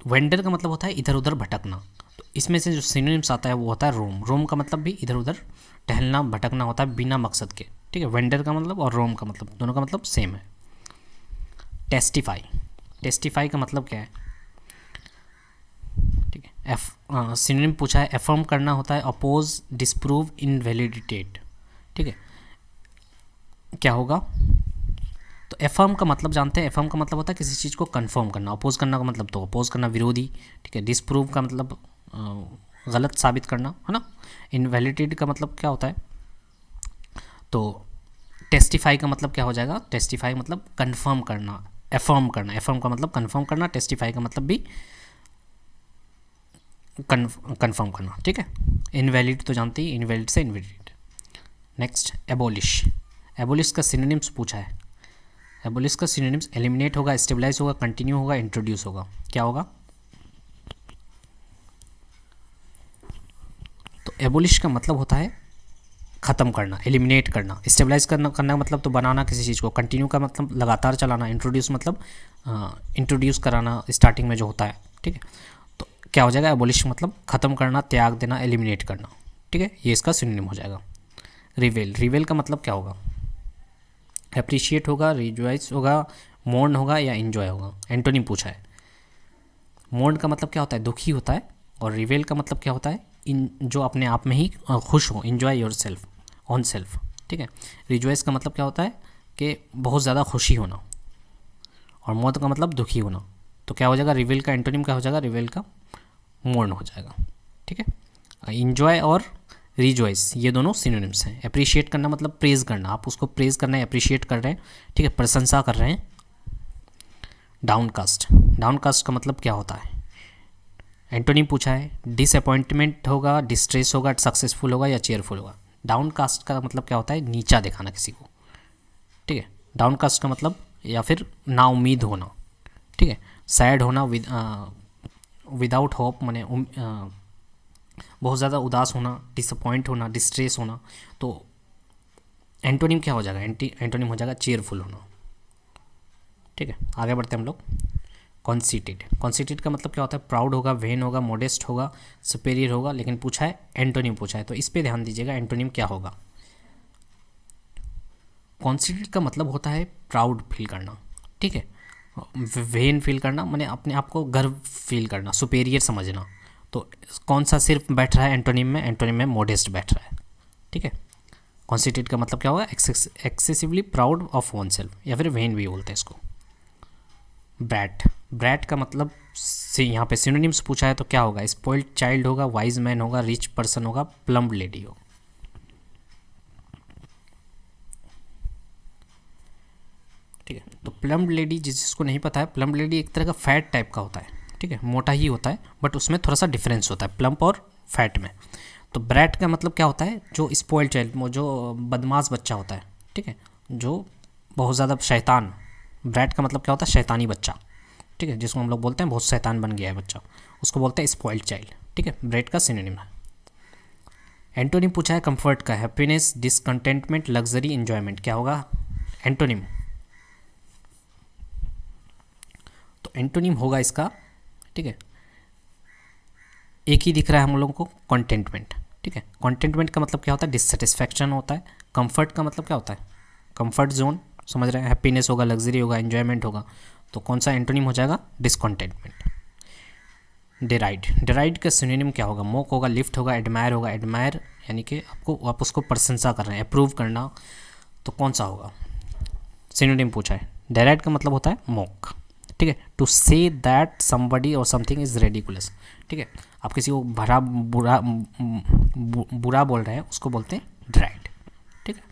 Speaker 1: वेंडर का मतलब होता है इधर उधर भटकना। तो इसमें से जो सिनोनिम्स आता है वो होता है रोम। रोम का मतलब भी इधर उधर टहलना, भटकना होता है बिना मकसद के। ठीक है। वेंडर का मतलब और रोम का मतलब दोनों का मतलब सेम है। टेस्टिफाई, टेस्टिफाई का मतलब क्या है? ठीक है। सिनोनिम पूछा है, एफर्म करना होता है, अपोज, डिस्प्रूव, इनवैलिडेटेट। ठीक है। क्या होगा? तो एफर्म का मतलब जानते हैं, एफर्म का मतलब होता है किसी चीज़ को कंफर्म करना। अपोज करना का मतलब तो अपोज करना, विरोधी। ठीक है। डिस्प्रूव का मतलब गलत साबित करना, है ना। इनवैलिडेटेड का मतलब क्या होता है? तो टेस्टिफाई का मतलब क्या हो जाएगा? टेस्टिफाई मतलब कंफर्म करना, एफर्म करना। एफर्म का मतलब कंफर्म करना, टेस्टिफाई का मतलब भी कंफर्म करना। ठीक है। इनवैलिड तो जानते ही, इनवैलिड से इनवैलिड। नेक्स्ट एबोलिश, एबोलिश का सिनोनिम्स पूछा है। एबोलिश का सिनोनिम्स एलिमिनेट होगा, स्टेबलाइज होगा, कंटिन्यू होगा, इंट्रोड्यूस होगा। क्या होगा? तो एबोलिश का मतलब होता है ख़त्म करना, एलिमिनेट करना। स्टेबलाइज करना का मतलब तो बनाना किसी चीज़ को। कंटिन्यू का मतलब लगातार चलाना। इंट्रोड्यूस मतलब इंट्रोड्यूस कराना स्टार्टिंग में जो होता है, ठीक है। तो क्या हो जाएगा? एबोलिश मतलब ख़त्म करना, त्याग देना, एलिमिनेट करना, ठीक है। ये इसका सिनोनिम हो जाएगा। रिवेल, रिवेल का मतलब क्या होगा? अप्रिशिएट होगा, रिजॉइस होगा, मोर्न होगा या इन्जॉय होगा। एंटोनिम पूछा है। मोर्न का मतलब क्या होता है? दुखी होता है। और रिवेल का मतलब क्या होता है? इन जो अपने आप में ही खुश हो, enjoy your self, on self, ठीक है। रिजॉइस का मतलब क्या होता है? कि बहुत ज़्यादा खुशी होना। और मोर्न का मतलब दुखी होना। तो क्या हो जाएगा? रिवेल का एंटोनिम क्या हो जाएगा? रिवेल का मोर्न हो जाएगा, ठीक है। इन्जॉय और रिजॉइस ये दोनों सिनोनिम्स हैं। अप्रिशिएट करना मतलब प्रेज करना, आप उसको प्रेज करना है, अप्रिशिएट कर रहे हैं, ठीक है, प्रशंसा कर रहे हैं। डाउनकास्ट, डाउनकास्ट का मतलब क्या होता है? एंटोनिम पूछा है। डिसअपॉइंटमेंट होगा, डिस्ट्रेस होगा, सक्सेसफुल होगा या चेयरफुल होगा। डाउनकास्ट का मतलब क्या होता है? नीचा दिखाना किसी को, ठीक है। डाउनकास्ट का मतलब या फिर नाउम्मीद होना, ठीक है। सैड होना, विदाउट होप, माने बहुत ज़्यादा उदास होना, डिसअपॉइंट होना, डिस्ट्रेस होना। तो एंटोनिम क्या हो जाएगा? एंटोनिम हो जाएगा चेयरफुल होना, ठीक है। आगे बढ़ते हैं हम लोग। कॉन्सीटेड, कॉन्सीटेड का मतलब क्या होता है? प्राउड होगा, वेन होगा, मोडेस्ट होगा, सुपेरियर होगा। लेकिन पूछा है, एंटोनिम पूछा है, तो इस पे ध्यान दीजिएगा। एंटोनिम क्या होगा? कॉन्सीटेड का मतलब होता है प्राउड फील करना, ठीक है। वेन फील करना माने अपने आप को गर्व फील करना, सुपेरियर समझना। तो कौन सा सिर्फ बैठ रहा है एंटोनिम में? एंटोनिम में मोडेस्ट बैठ रहा है, ठीक है। कॉन्सीटेड का मतलब क्या होगा? Excessively proud of one self, या फिर वेन भी बोलते हैं इसको। ब्रैट, ब्रैट का मतलब से यहाँ पे सिनोनिम्स पूछा है तो क्या होगा? स्पॉइल्ड चाइल्ड होगा, वाइज मैन होगा, रिच पर्सन होगा, प्लम्ब लेडी होगा, ठीक है। तो प्लम्ब लेडी, जिसको नहीं पता है, प्लम्ब लेडी एक तरह का फैट टाइप का होता है, ठीक है। मोटा ही होता है, बट उसमें थोड़ा सा डिफरेंस होता है प्लम्प और फैट में। तो ब्रैट का मतलब क्या होता है? जो स्पॉइल्ड चाइल्ड, जो बदमाश बच्चा होता है, ठीक है, जो बहुत ज़्यादा शैतान। ब्रैट का मतलब क्या होता है? शैतानी बच्चा, ठीक है, जिसको हम लोग बोलते हैं बहुत शैतान बन गया है बच्चा, उसको बोलते हैं स्पॉइल्ड चाइल्ड, ठीक है। ब्रैट का सिनोनिम है। एंटोनिम पूछा है कंफर्ट का। Happiness, discontentment, luxury, enjoyment. क्या होगा एंटोनिम? तो एंटोनिम होगा इसका, ठीक है, एक ही दिख रहा है हम लोगों को, कंटेंटमेंट, ठीक है। कंटेंटमेंट का मतलब क्या होता है? डिससेटिस्फैक्शन होता है। कंफर्ट का मतलब क्या होता है? कंफर्ट जोन, समझ रहे हैं। हैप्पीनेस होगा, लग्जरी होगा, एंजॉयमेंट होगा। तो कौन सा एंटोनिम हो जाएगा? डिसकंटेंटमेंट। डेराइड, डेराइड का सिनोनिम क्या होगा? मोक होगा, लिफ्ट होगा, एडमायर होगा। एडमायर यानी कि आप उसको प्रशंसा कर रहे हैं, अप्रूव करना। तो कौन सा होगा? सिनोनिम पूछा है। डेराइड का मतलब होता है मोक, ठीक है। टू से दैट समबडी और समथिंग इज़ रेडिकुलस, ठीक है। आप किसी को भरा बुरा बोल रहे हैं, उसको बोलते हैं डेराइड, ठीक है।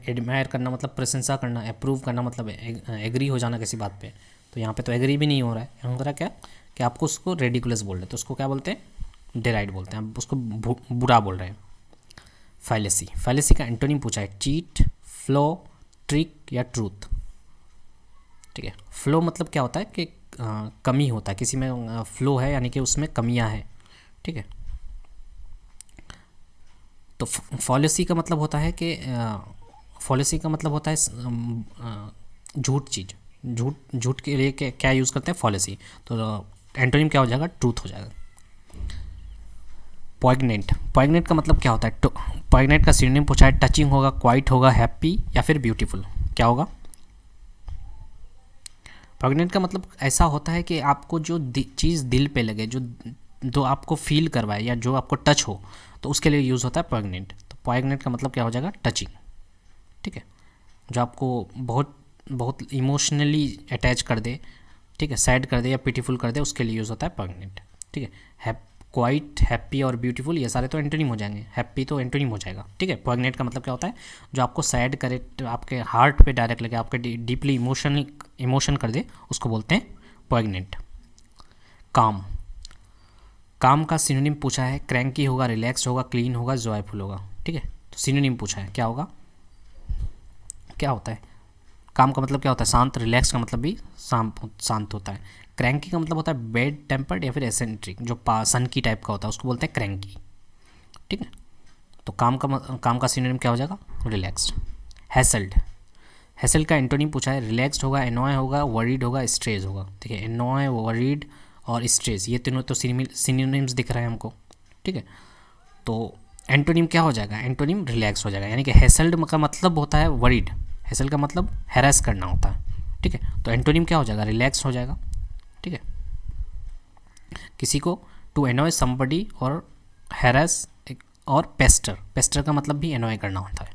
Speaker 1: एडमायर करना मतलब प्रशंसा करना, अप्रूव करना मतलब एग्री हो जाना किसी बात पे। तो यहाँ पे तो एग्री भी नहीं हो रहा है, यहाँ हो रहा क्या कि आपको उसको रेडिकुलस बोल रहे हैं, तो उसको क्या बोलते हैं? डेराइड बोलते हैं। आप उसको बुरा बोल रहे हैं। फैलेसी, फैलेसी का एंटोनिम पूछा है। चीट, फ्लो, ट्रिक या ट्रूथ, ठीक है। फ्लो मतलब क्या होता है? कि कमी होता है किसी में, फ्लो है यानी कि उसमें कमियां हैं, ठीक है। तो फॉलिसी का मतलब होता है कि फॉलिसी का मतलब होता है झूठ चीज़, झूठ के लिए क्या यूज़ करते हैं? फॉलिसी। तो एंटोनिम क्या हो जाएगा? ट्रूथ हो जाएगा। पॉइग्नेंट, पॉइग्नेंट का मतलब क्या होता है? पॉइग्नेंट का सिनोनिम पूछा है। टचिंग होगा, क्वाइट होगा, हैप्पी या फिर ब्यूटीफुल। क्या होगा? पॉइग्नेंट का मतलब ऐसा होता है कि आपको जो चीज़ दिल पे लगे, जो आपको फील करवाए या जो आपको टच हो, तो उसके लिए यूज़ होता है पॉइग्नेंट। तो पॉइग्नेंट का मतलब क्या हो जाएगा? टचिंग, ठीक है। जो आपको बहुत बहुत इमोशनली अटैच कर दे, ठीक है, सैड कर दे या पिटीफुल कर दे, उसके लिए यूज़ होता है पॉइग्नेंट, ठीक है। क्वाइट, हैप्पी और ब्यूटीफुल ये सारे तो एंटोनिम हो जाएंगे। हैप्पी तो एंटोनिम हो जाएगा, ठीक है। पॉइग्नेंट का मतलब क्या होता है? जो आपको सैड करे, आपके हार्ट पे डायरेक्ट लगे, आपके डीपली इमोशन कर दे, उसको बोलते हैं पॉइग्नेंट। काम, काम का सिनोनिम पूछा है, क्रैंकी होगा, रिलैक्स्ड होगा, क्लीन होगा, जॉयफुल होगा। ठीक है, तो सिनोनिम पूछा है, क्या होगा, क्या होता है, काम का मतलब क्या होता है, शांत, रिलैक्स का मतलब भी शांत होता है, क्रैंकी का मतलब होता है बेड टेम्पर्ड या फिर एसेंट्रिक, जो सन की टाइप का होता है उसको बोलते हैं क्रैंकी। ठीक है, तो काम का सिनोनिम क्या हो जाएगा, रिलैक्स्ड। हैसल्ड, हैसल का एंटोनिम पूछा है, रिलैक्स्ड होगा, एनॉय होगा, वरीड होगा, स्ट्रेस होगा। ठीक है, एनॉय, वरीड और स्ट्रेस, ये तीनों तो सिनोनिम्स दिख रहे हैं हमको। ठीक है, तो एंटोनिम क्या हो जाएगा, एंटोनिम रिलैक्स हो जाएगा, यानी कि हैसल्ड का मतलब होता है वरीड, हैसल का मतलब हैरेस करना होता है। ठीक है, तो एंटोनिम क्या हो जाएगा, रिलैक्स हो जाएगा। ठीक है, किसी को टू एनॉय समबडी और हैरेस और पेस्टर, पेस्टर का मतलब भी एनॉय करना होता है।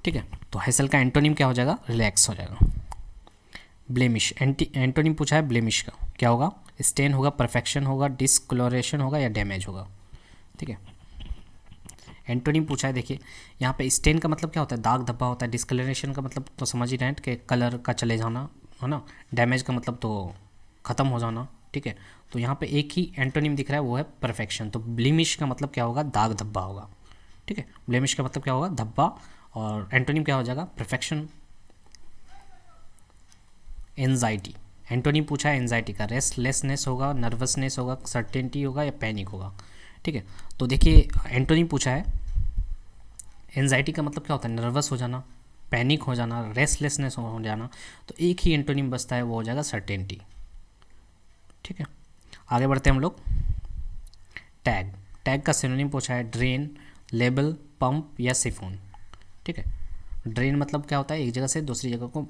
Speaker 1: ठीक है, तो हैसल का एंटोनिम क्या हो जाएगा, रिलैक्स हो जाएगा। ब्लेमिश, एंटोनिम पूछा है ब्लेमिश का, क्या होगा, स्टेन होगा, परफेक्शन होगा, डिसकलोरेशन होगा या डैमेज होगा। ठीक है, एंटोनिम पूछा है, देखिए यहाँ पे स्टेन का मतलब क्या होता है, दाग धब्बा होता है, डिसकलरेशन का मतलब तो समझ ही रहे हैं कि कलर का चले जाना है ना, डैमेज का मतलब तो ख़त्म हो जाना। ठीक है, तो यहाँ पे एक ही एंटोनिम दिख रहा है, वो है परफेक्शन, तो ब्लेमिश का मतलब क्या होगा, दाग धब्बा होगा। ठीक है, ब्लेमिश का मतलब क्या होगा, धब्बा, और एंटोनिम क्या हो जाएगा, परफेक्शन। एंजाइटी, एंटोनिम पूछा है एंजाइटी का, रेस्टलेसनेस होगा, नर्वसनेस होगा, सर्टेनिटी होगा या पैनिक होगा। ठीक है, तो देखिए एंटोनिम पूछा है, एंजाइटी का मतलब क्या होता है, नर्वस हो जाना, पैनिक हो जाना, रेस्टलेसनेस हो जाना, तो एक ही एंटोनिम बचता है, वो हो जाएगा सर्टेनिटी। ठीक है, आगे बढ़ते हैं हम लोग। टैग, टैग का सिनोनिम पूछा है, ड्रेन, लेबल, पंप या सिफोन। ठीक है, ड्रेन मतलब क्या होता है, एक जगह से दूसरी जगह को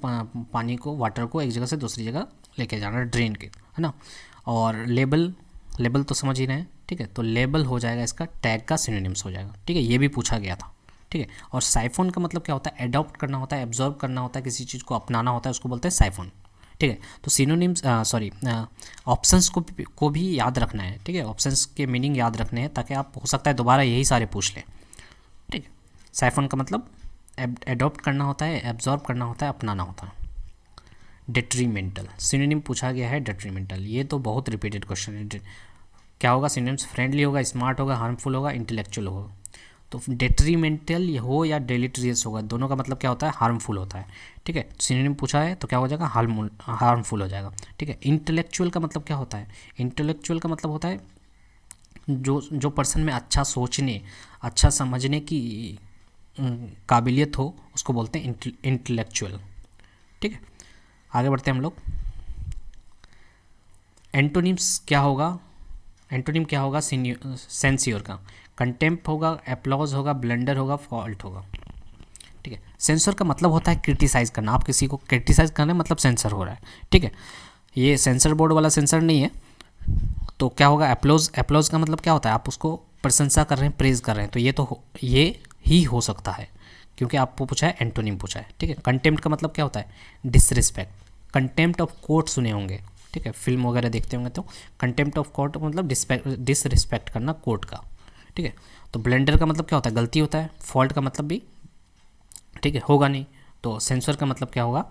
Speaker 1: पानी को, वाटर को एक जगह से दूसरी जगह लेके जाना, ड्रेन के, है ना। और लेबल, लेबल तो समझ ही रहे हैं। ठीक है, तो लेबल हो जाएगा इसका, टैग का सिनोनिम्स हो जाएगा। ठीक है, ये भी पूछा गया था। ठीक है, और साइफोन का मतलब क्या होता है, एडॉप्ट करना होता है, एब्जॉर्ब करना होता है, किसी चीज़ को अपनाना होता है, उसको बोलते हैं साइफोन। ठीक है, तो सिनोनिम्स ऑप्शंस को भी याद रखना है। ठीक है, ऑप्शंस के मीनिंग याद रखने हैं, ताकि आप हो सकता है दोबारा यही सारे पूछ लें। ठीक है, साइफोन का मतलब एडॉप्ट करना होता है, एब्जॉर्ब करना होता है, अपनाना होता है। डेट्रीमेंटल, सिनोनिम पूछा गया है डेट्रीमेंटल, ये तो बहुत रिपीटेड क्वेश्चन है। क्या होगा सिनोनिम्स, फ्रेंडली होगा, स्मार्ट होगा, हार्मफुल होगा, इंटेलेक्चुअल होगा। तो डेट्रीमेंटल हो या डेलिटरियस होगा, दोनों का मतलब क्या होता है, हार्मफुल होता है। ठीक है, सिनोनिम पूछा है तो क्या हो जाएगा, हार्मफुल हो जाएगा। ठीक है, इंटेलेक्चुअल का मतलब क्या होता है, इंटेलेक्चुअल का मतलब होता है जो पर्सन में अच्छा सोचने, अच्छा समझने की काबिलियत हो, उसको बोलते हैं इंटेलेक्चुअल। ठीक है, आगे बढ़ते हैं हम लोग। एंटोनिम्स क्या होगा, एंटोनिम क्या होगा, सेंसियोर का, कंटेम्प्ट होगा, एप्लॉज होगा, ब्लंडर होगा, फॉल्ट होगा। ठीक है, सेंसर का मतलब होता है क्रिटिसाइज़ करना, आप किसी को क्रिटिसाइज़ करना मतलब सेंसर हो रहा है। ठीक है, ये सेंसर बोर्ड वाला सेंसर नहीं है। तो क्या होगा, एप्लॉज, एप्लॉज का मतलब क्या होता है, आप उसको प्रशंसा कर रहे हैं, प्रेज़ कर रहे हैं, तो ये ही हो सकता है, क्योंकि आपको पूछा है, एंटोनिम पूछा है। ठीक है, कंटेम्प्ट का मतलब क्या होता है, डिसरिस्पेक्ट, कंटेम्प्ट ऑफ कोर्ट सुने होंगे। ठीक है, फिल्म वगैरह देखते होंगे तो कंटेम्प्ट ऑफ कोर्ट मतलब डिसरिस्पेक्ट करना कोर्ट का। ठीक है, तो ब्लेंडर का मतलब क्या होता है, गलती होता है, फॉल्ट का मतलब भी ठीक है होगा नहीं। तो सेंसर का मतलब क्या होगा,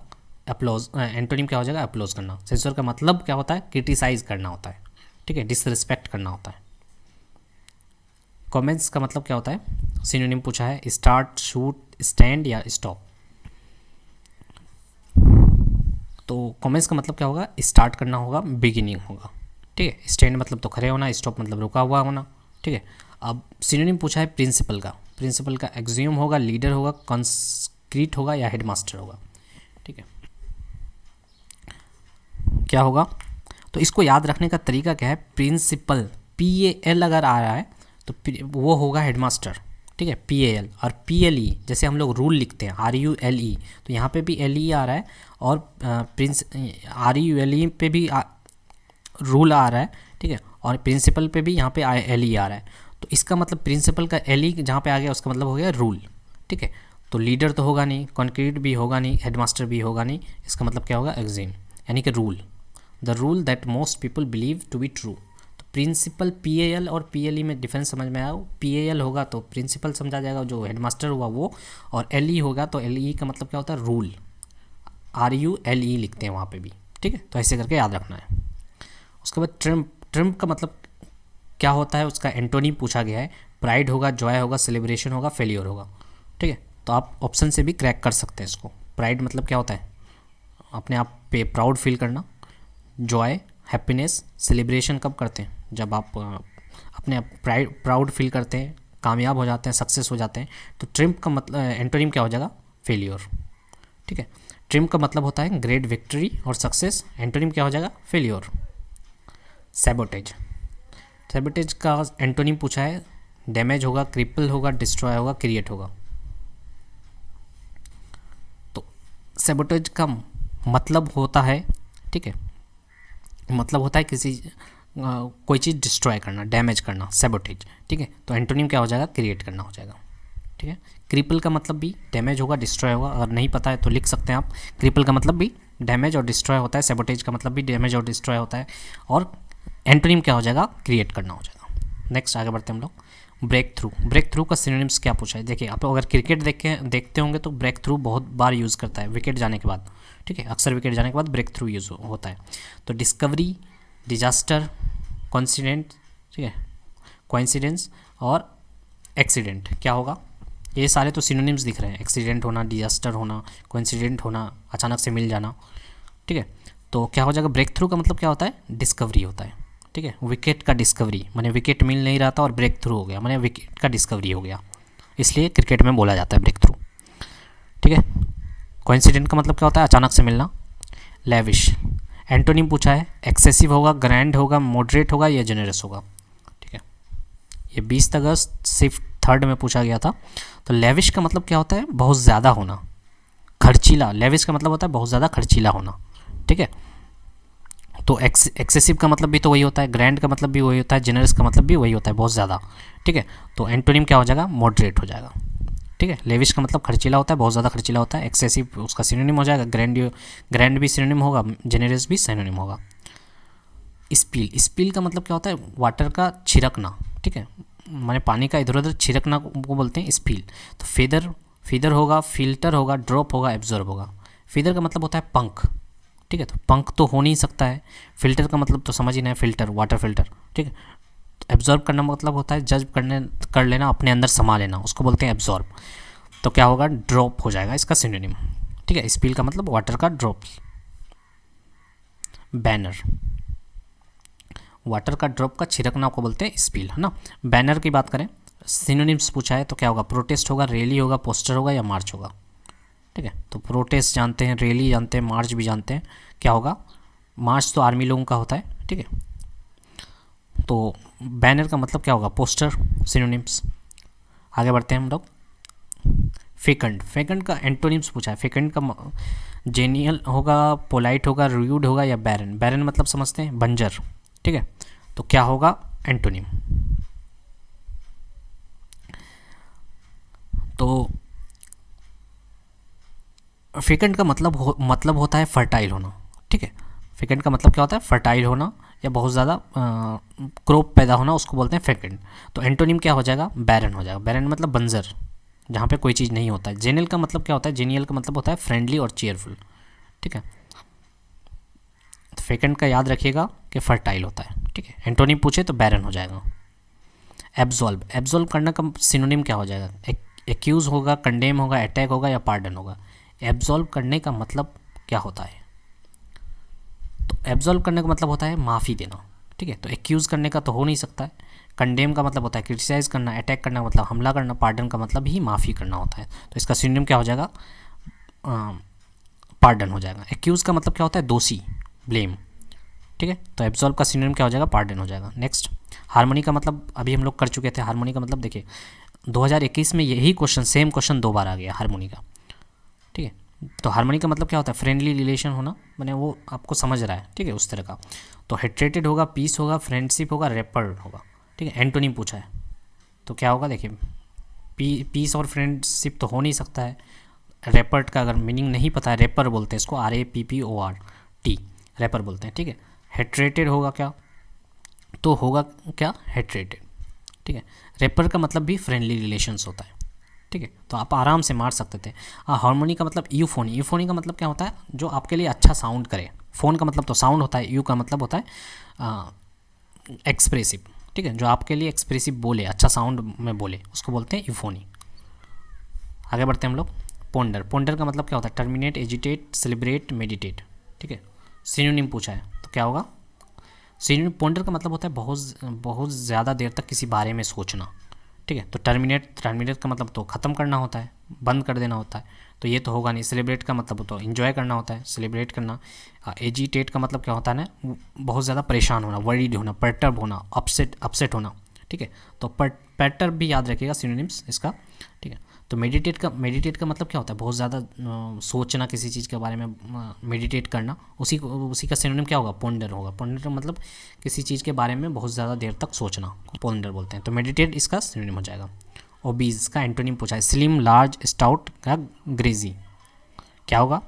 Speaker 1: अप्लॉज, एंटोनिम क्या हो जाएगा, अप्लॉज करना। सेंसर का मतलब क्या होता है, क्रिटिसाइज करना होता है। ठीक है, डिसरिस्पेक्ट करना होता है। कमेंट्स का मतलब क्या होता है, सिनोनिम पूछा है, स्टार्ट, शूट, स्टैंड या स्टॉप। तो कमेंट्स का मतलब क्या होगा, स्टार्ट करना होगा, बिगिनिंग होगा। ठीक है, स्टैंड मतलब तो खड़े होना, स्टॉप मतलब रुका हुआ होना। ठीक है, अब सिनोनिम पूछा है प्रिंसिपल का, प्रिंसिपल का एक्सियम होगा, लीडर होगा, कंक्रीट होगा या हेडमास्टर होगा। ठीक है, क्या होगा, तो इसको याद रखने का तरीका क्या है, प्रिंसिपल PAL अगर आ रहा है तो वो होगा हेडमास्टर। ठीक है, PAL और PLE, जैसे हम लोग रूल लिखते हैं RULE, तो यहाँ पे भी LE आ रहा है, और RULE पे भी रूल आ रहा है। ठीक है, और प्रिंसिपल पे भी यहाँ पे LE आ रहा है, तो इसका मतलब प्रिंसिपल का LE जहाँ पे आ गया उसका मतलब हो गया रूल। ठीक है, तो लीडर तो होगा नहीं, कॉन्क्रीट भी होगा नहीं, हेडमास्टर भी होगा नहीं, इसका मतलब क्या होगा, एक्सियम, यानी कि rule, the rule that most people believe to be true. तो प्रिंसिपल PAL और PLE में डिफरेंस समझ में आया, PAL होगा तो प्रिंसिपल समझा जाएगा, जो हेडमास्टर हुआ वो, और LE होगा तो LE का मतलब क्या होता है, रूल, RULE लिखते हैं वहाँ पे भी। ठीक है, तो ऐसे करके याद रखना है। उसके बाद ट्रिम, ट्रिम का मतलब क्या होता है उसका एंटोनिम पूछा गया है, प्राइड होगा, जॉय होगा, सेलिब्रेशन होगा, फेलियर होगा। ठीक है, तो आप ऑप्शन से भी क्रैक कर सकते हैं इसको। प्राइड मतलब क्या होता है, अपने आप पे प्राउड फील करना। Joy, happiness. सेलिब्रेशन कब करते हैं, जब आप अपने आप प्राउड फील करते हैं, कामयाब हो जाते हैं, सक्सेस हो जाते हैं। तो ट्रिम्प का मतलब एंटोनिम क्या हो जाएगा, फेलियर। ठीक है, ट्रिम्प का मतलब होता है ग्रेट विक्ट्री और सक्सेस, एंटोनिम क्या हो जाएगा, फेलियर। सैबोटेज, सैबोटेज का एंटोनिम पूछा है, डैमेज होगा, क्रिपल होगा, डिस्ट्रॉय होगा, क्रिएट होगा। तो सैबोटेज का मतलब होता है, ठीक है, मतलब होता है किसी कोई चीज़ डिस्ट्रॉय करना, डैमेज करना, सैबोटेज। ठीक है, तो एंटोनिम क्या हो जाएगा, क्रिएट करना हो जाएगा। ठीक है, क्रिपल का मतलब भी डैमेज होगा, डिस्ट्रॉय होगा। अगर नहीं पता है तो लिख सकते हैं आप, क्रिपल का मतलब भी डैमेज और डिस्ट्रॉय होता है, सैबोटेज का मतलब भी डैमेज और डिस्ट्रॉय होता है, और एंटोनिम क्या हो जाएगा, क्रिएट करना हो जाएगा। नेक्स्ट आगे बढ़ते हैं हम लोग। ब्रेक थ्रू, ब्रेक थ्रू का सिनोनिम्स क्या पूछा है। देखिए आप अगर क्रिकेट देखते होंगे तो ब्रेक थ्रू बहुत बार यूज़ करता है विकेट जाने के बाद। ठीक है, अक्सर विकेट जाने के बाद ब्रेक थ्रू यूज़ होता है। तो डिस्कवरी, डिजास्टर, कॉन्सिडेंट, ठीक है, कोइंसिडेंस और एक्सीडेंट क्या होगा। ये सारे तो सिनोनिम्स दिख रहे हैं, एक्सीडेंट होना, डिजास्टर होना, कोइंसिडेंट होना, अचानक से मिल जाना। ठीक है, तो क्या हो जाएगा, ब्रेक थ्रू का मतलब क्या होता है, डिस्कवरी होता है। ठीक है, विकेट का डिस्कवरी, माने विकेट मिल नहीं रहा था और ब्रेक थ्रू हो गया, माने विकेट का डिस्कवरी हो गया, इसलिए क्रिकेट में बोला जाता है ब्रेक थ्रू। ठीक है, कोइंसिडेंट का मतलब क्या होता है, अचानक से मिलना। लेविश, एंटोनिम पूछा है, एक्सेसिव होगा, ग्रैंड होगा, मॉडरेट होगा या जेनरस होगा। ठीक है, ये 20 अगस्त सिर्फ थर्ड में पूछा गया था। तो लेविश का मतलब क्या होता है, बहुत ज़्यादा होना, खर्चीला। लेविश का मतलब होता है बहुत ज़्यादा खर्चीला होना। ठीक है, तो एक्सेसिव का मतलब भी तो वही होता है, ग्रैंड का मतलब भी वही होता है, जेनरस का मतलब भी वही होता है, बहुत ज़्यादा। ठीक है, तो एंटोनिम क्या हो जाएगा, मॉडरेट हो जाएगा। ठीक है, लेविश का मतलब खर्चीला होता है, बहुत ज़्यादा खर्चीला होता है। एक्सेसिव उसका सिनोनिम हो जाएगा, ग्रैंड भी सिनोनिम होगा, जेनरस भी सिनोनिम होगा। स्पील, स्पील का मतलब क्या होता है, वाटर का छिड़कना। ठीक है, माने पानी का इधर उधर छिड़कना को बोलते हैं स्पील। तो फीदर होगा, फिल्टर होगा, ड्रॉप होगा, एब्जॉर्ब होगा। फीदर का मतलब होता है पंख। ठीक है, तो पंख तो हो नहीं सकता है। फिल्टर का मतलब तो समझ ही नहीं है, फिल्टर, वाटर फिल्टर। ठीक है, तो एब्जॉर्ब करना मतलब होता है जज्ब कर लेना, अपने अंदर समा लेना, उसको बोलते हैं एब्जॉर्ब। तो क्या होगा, ड्रॉप हो जाएगा इसका सिनोनिम। ठीक है, स्पील का मतलब वाटर का ड्रॉप। बैनर, वाटर का ड्रॉप का छिड़कना को बोलते हैं स्पील, है ना। बैनर की बात करें, सिनोनिम्स पूछा है तो क्या होगा, प्रोटेस्ट होगा, रैली होगा, पोस्टर होगा या मार्च होगा। ठीक है, तो प्रोटेस्ट जानते हैं, रैली जानते हैं, मार्च भी जानते हैं। क्या होगा, मार्च तो आर्मी लोगों का होता है। ठीक है, तो बैनर का मतलब क्या होगा, पोस्टर। सिनोनिम्स आगे बढ़ते हैं हम लोग। फेकंड, फेकंड का एंटोनिम्स पूछा है। फेकंड का जेनियल होगा, पोलाइट होगा, रूड होगा या बैरन। बैरन मतलब समझते हैं, बंजर। ठीक है, तो क्या होगा एंटोनिम, तो फेकंड का मतलब होता है फर्टाइल होना। ठीक है, फेकंड का मतलब क्या होता है, फर्टाइल होना या बहुत ज़्यादा क्रॉप पैदा होना, उसको बोलते हैं फेकंड। तो एंटोनिम क्या हो जाएगा, बैरन हो जाएगा। बैरन मतलब बंजर, जहाँ पे कोई चीज़ नहीं होता है। जेनियल का मतलब क्या होता है, जेनियल का मतलब होता है फ्रेंडली और चेयरफुल। ठीक है, तो फेकंड का याद रखिएगा कि फर्टाइल होता है। ठीक है, एंटोनिम पूछे तो बैरन हो जाएगा। एब्जॉल्व, एब्जॉल्व करने का सिनोनिम क्या हो जाएगा, एक्यूज़ होगा, कंडेम होगा, अटैक होगा या पार्डन होगा। एब्जॉल्व करने का मतलब क्या होता है, तो एब्जॉल्व करने का मतलब होता है माफ़ी देना। ठीक है, तो एक्यूज़ करने का तो हो नहीं सकता है। कंडेम का मतलब होता है क्रिटिसाइज़ करना, अटैक करना मतलब हमला करना, पार्डन का मतलब ही माफ़ी करना होता है। तो इसका सिनोनिम क्या हो जाएगा, पार्डन हो जाएगा। एक्यूज़ का मतलब क्या होता है, दोषी, ब्लेम। ठीक है, तो एब्जॉल्व का सिनोनिम क्या हो जाएगा, पार्डन हो जाएगा। नेक्स्ट, हार्मनी का मतलब अभी हम लोग कर चुके थे। हार्मनी का मतलब देखिए 2021 में यही क्वेश्चन, सेम क्वेश्चन 2 बार आ गया हार्मनी का। ठीक है, तो हार्मनी का मतलब क्या होता है, फ्रेंडली रिलेशन होना, मैंने वो आपको समझ रहा है। ठीक है, उस तरह का। तो हेट्रेटेड होगा, पीस होगा, फ्रेंडशिप होगा, रेपर्ड होगा। ठीक है, एंटोनिम पूछा है तो क्या होगा, देखिए पीस और फ्रेंडशिप तो हो नहीं सकता है। रेपर्ड का अगर मीनिंग नहीं पता है, रेपर बोलते हैं इसको, RAPPORT, रेपर बोलते हैं। ठीक है, हेट्रेटेड होगा क्या, तो होगा क्या, हेट्रेटेड। ठीक है, रेपर का मतलब भी फ्रेंडली रिलेशंस होता है। ठीक है, तो आप आराम से मार सकते थे। हार्मोनी का मतलब यूफोनी, यूफोनी का मतलब क्या होता है, जो आपके लिए अच्छा साउंड करे। फोन का मतलब तो साउंड होता है, यू का मतलब होता है एक्सप्रेसिव। ठीक है, जो आपके लिए एक्सप्रेसिव बोले, अच्छा साउंड में बोले, उसको बोलते हैं यूफोनी। आगे बढ़ते हैं हम लोग। पोंडर, पोंडर का मतलब क्या होता है? Terminate, agitate, celebrate, meditate. ठीक है, सिनोनिम पूछा है तो क्या होगा? सिनोनिम पोंडर का मतलब होता है बहुत ज़्यादा देर तक किसी बारे में सोचना। ठीक है, तो टर्मिनेट का मतलब तो ख़त्म करना होता है, बंद कर देना होता है, तो ये तो होगा नहीं। सेलिब्रेट का मतलब तो इन्जॉय करना होता है, सेलिब्रेट करना। एजिटेट का मतलब क्या होता है ना? बहुत ज़्यादा परेशान होना, वरीड होना, परटर्ब होना, अपसेट होना। ठीक है, तो परटर्ब भी याद रखिएगा सिनोनिम्स इसका। ठीक है, तो मेडिटेट का मतलब क्या होता है? बहुत ज़्यादा सोचना किसी चीज़ के बारे में, मेडिटेट करना। उसी का सिनोनिम क्या होगा? पोंडर होगा। पोंडर का मतलब किसी चीज़ के बारे में बहुत ज़्यादा देर तक सोचना, पोंडर बोलते हैं। तो मेडिटेट इसका सिनोनिम हो जाएगा। ओबीज का एंटोनिम पूछा है, स्लिम, लार्ज, स्टाउट का ग्रेजी, क्या होगा?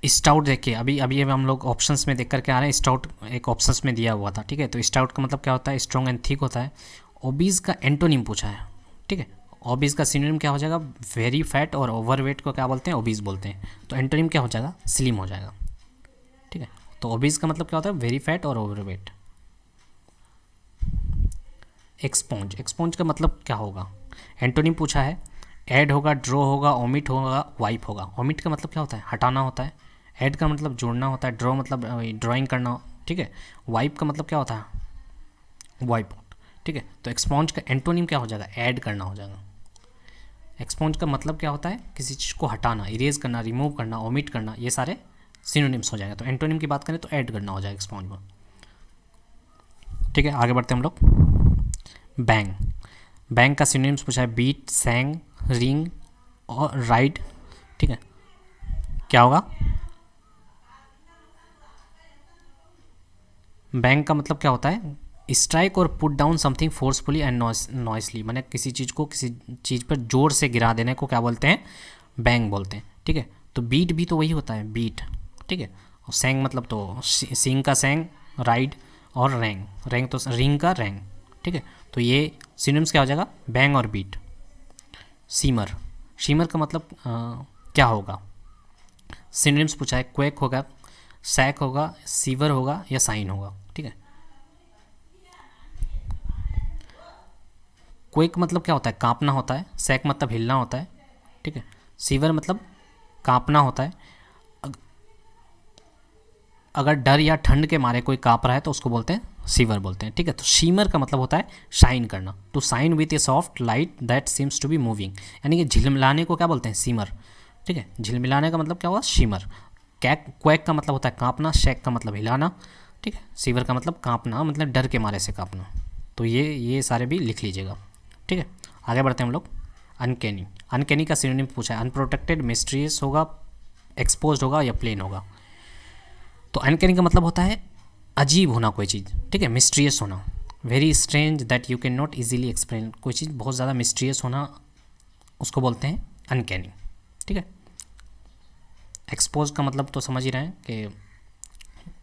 Speaker 1: स्टाउट देखिए, अभी हम लोग ऑप्शंस में देख करके आ रहे हैं। स्टाउट एक ऑप्शंस में दिया हुआ था। ठीक है, तो स्टाउट का मतलब क्या होता है? स्ट्रॉन्ग एंड थिक होता है। ओबीज का एंटोनिम पूछा है। ठीक है, ओबीज का सिनोनिम क्या हो जाएगा? वेरी फैट और ओवरवेट को क्या बोलते हैं? ओबीज बोलते हैं। तो एंटोनिम क्या हो जाएगा? स्लिम हो जाएगा। ठीक है, तो ओबीज का मतलब क्या होता है? वेरी फैट और ओवरवेट। एक्सपोंज का मतलब क्या होगा? एंटोनिम पूछा है। ऐड होगा, ड्रॉ होगा, ओमिट होगा, वाइप होगा। ओमिट का मतलब क्या होता है? हटाना होता है। ऐड का मतलब जोड़ना होता है। ड्रॉ मतलब ड्राइंग करना। ठीक है, वाइप का मतलब क्या होता है? Wipe out. ठीक है, तो एक्सपोंज का एंटोनिम क्या हो जाएगा? ऐड करना हो जाएगा। एक्सपोंज का मतलब क्या होता है? किसी चीज़ को हटाना, इरेज करना, रिमूव करना, ओमिट करना, ये सारे सिनोनिम्स हो जाएगा। तो एंटोनिम की बात करें तो ऐड करना हो जाएगा एक्सपोंज में। ठीक है, आगे बढ़ते हैं हम लोग। बैंग, बैंग का सिनोनिम्स पूछा है, बीट, सैंग, रिंग और राइड। ठीक है, क्या होगा? बैंग का मतलब क्या होता है? स्ट्राइक और put down something forcefully and नॉइसली, मैंने किसी चीज़ को किसी चीज़ पर जोर से गिरा देने को क्या बोलते हैं? बैंग बोलते हैं। ठीक है, तो बीट भी तो वही होता है, बीट। ठीक है, और सैंग मतलब तो सिंग का सैंग, राइड और रैंग, रैंग तो रिंग का रैंग। ठीक है, तो ये सिनोनिम्स क्या हो जाएगा? बैंग और बीट। सीमर, शीमर का मतलब क्या होगा? सिनोनिम्स पूछा है। क्वेक होगा, सैक होगा, सीवर होगा या साइन होगा। ठीक है, क्वेक मतलब क्या होता है? कांपना होता है। सैक मतलब हिलना होता है। ठीक है, सीवर मतलब कांपना होता है। अगर डर या ठंड के मारे कोई कांप रहा है तो उसको बोलते हैं सीवर बोलते हैं। ठीक है, तो शीमर का मतलब होता है शाइन करना। To shine with a soft light that seems to be moving, यानी कि झिलमिलाने को क्या बोलते हैं? सीमर। ठीक है, झिलमिलाने का मतलब क्या हुआ? शीमर। क्वैक का मतलब होता है कांपना, शैक का मतलब हिलाना। ठीक है, सीवर का मतलब कांपना, मतलब डर के मारे से कांपना। तो ये सारे भी लिख लीजिएगा। ठीक है, आगे बढ़ते हैं हम लोग। अनकैनी, अनकैनी का सिनोनिम पूछा है। अनप्रोटेक्टेड, मिस्टीरियस होगा, एक्सपोज्ड होगा या प्लेन होगा। तो अनकैनी का मतलब होता है अजीब होना कोई चीज़। ठीक है, मिस्टीरियस होना, very strange that you can not easily explain, कोई चीज़ बहुत ज़्यादा मिस्टीरियस होना, उसको बोलते हैं अनकैनी। ठीक है, एक्सपोज का मतलब तो समझ ही रहे हैं कि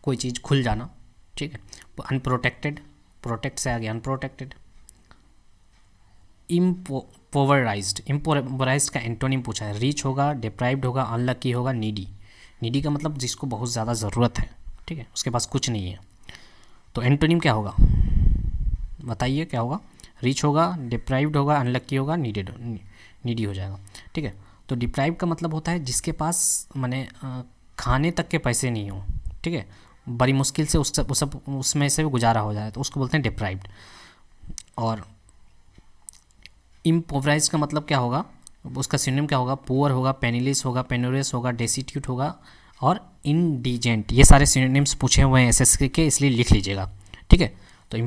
Speaker 1: कोई चीज़ खुल जाना। ठीक है, अनप्रोटेक्टेड, प्रोटेक्ट से आ गया अनप्रोटेक्टेड। इम्पोवराइज्ड का एंटोनिम पूछा है। रीच होगा, डिप्राइव्ड होगा, अनलकी होगा, नीडी। नीडी का मतलब जिसको बहुत ज़्यादा ज़रूरत है। ठीक है, उसके पास कुछ नहीं है। तो एंटोनिम क्या होगा? बताइए क्या होगा? रीच होगा, डिप्राइव्ड होगा, अनलकी होगा, नीडी हो जाएगा। ठीक है, तो डिप्राइव का मतलब होता है जिसके पास माने खाने तक के पैसे नहीं हो। ठीक है, बड़ी मुश्किल से उसमें से भी गुजारा हो जाए तो उसको बोलते हैं डिप्राइव्ड। और इम्पोवराइज्ड का मतलब क्या होगा? उसका सिनोनिम क्या होगा? पुअर होगा, पेनिलेस होगा, पेनोरस होगा, डेस्टिट्यूट होगा और इंडिजेंट। ये सारे सिनोनिम्स पूछे हुए हैं एसएससी के, इसलिए लिख लीजिएगा। ठीक है, तो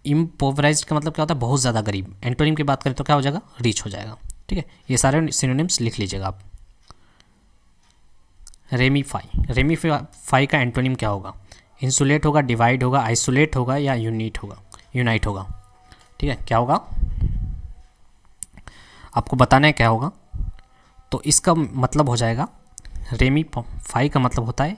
Speaker 1: इम्पोवराइज्ड का मतलब क्या होता है? बहुत ज़्यादा गरीब। एंटोनिम की बात करें तो क्या हो जाएगा? रिच हो जाएगा। ठीक है, ये सारे सिनोनिम्स लिख लीजिएगा आप। रेमीफाई का एंटोनिम क्या होगा? इंसुलेट होगा, डिवाइड होगा, आइसोलेट होगा या यूनाइट होगा। ठीक है, क्या होगा आपको बताना है क्या होगा? तो इसका मतलब हो जाएगा, रेमीफाई का मतलब होता है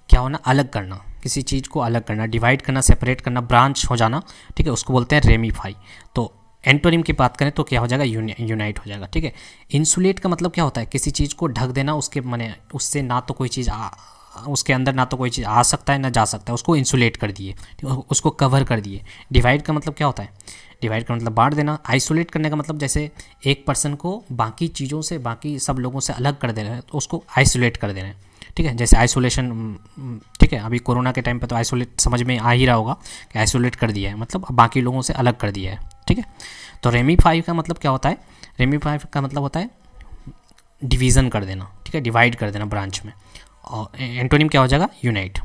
Speaker 1: क्या होना? अलग करना, किसी चीज़ को अलग करना, डिवाइड करना, सेपरेट करना, ब्रांच हो जाना। ठीक है, उसको बोलते हैं रेमीफाई। तो एंटोनिम की बात करें तो क्या हो जाएगा? यूनाइट हो जाएगा। ठीक है, इंसुलेट का मतलब क्या होता है? किसी चीज़ को ढक देना, उसके माने उससे ना तो कोई चीज़ उसके अंदर ना तो कोई चीज़ आ सकता है ना जा सकता है, उसको इंसुलेट कर दिए, उसको कवर कर दिए। डिवाइड का मतलब क्या होता है? डिवाइड का मतलब बांट देना। आइसोलेट करने का मतलब जैसे एक पर्सन को बाकी चीज़ों से, बाकी सब लोगों से अलग कर दे रहे हैं, तो उसको आइसोलेट कर दे रहे हैं। ठीक है, जैसे आइसोलेशन, ठीक है, अभी कोरोना के टाइम पे तो आइसोलेट समझ में आ ही रहा होगा कि आइसोलेट कर दिया है, मतलब बाकी लोगों से अलग कर दिया है। ठीक है, तो रेमीफाई का मतलब क्या होता है? रेमीफाई का मतलब होता है डिवीज़न कर देना। ठीक है, डिवाइड कर देना ब्रांच में। और एंटोनिम क्या हो जाएगा? यूनाइट।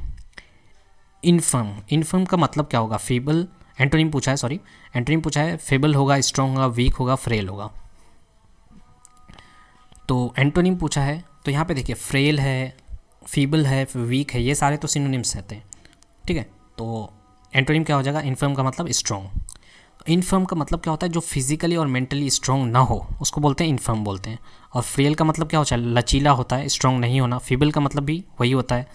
Speaker 1: इनफर्म, इनफर्म का मतलब क्या होगा? फेबल। एंटोनिम पूछा है, सॉरी, एंटोनिम पूछा है, फेबल होगा, स्ट्रॉन्ग होगा, वीक होगा, फ्रेल होगा। तो एंटोनिम पूछा है, तो यहाँ पे देखिए फ्रेल है, फीबल है, वीक है, ये सारे तो सिनोनिम्स रहते हैं। ठीक है, तो एंटोनिम क्या हो जाएगा? इनफर्म का मतलब स्ट्रॉन्ग। इनफर्म का मतलब क्या होता है? जो फिजिकली और मेंटली स्ट्रॉन्ग ना हो उसको बोलते हैं इनफर्म बोलते हैं। और फ्रेल का मतलब क्या होता है? लचीला होता है, स्ट्रॉन्ग नहीं होना। फीबल का मतलब भी वही होता है।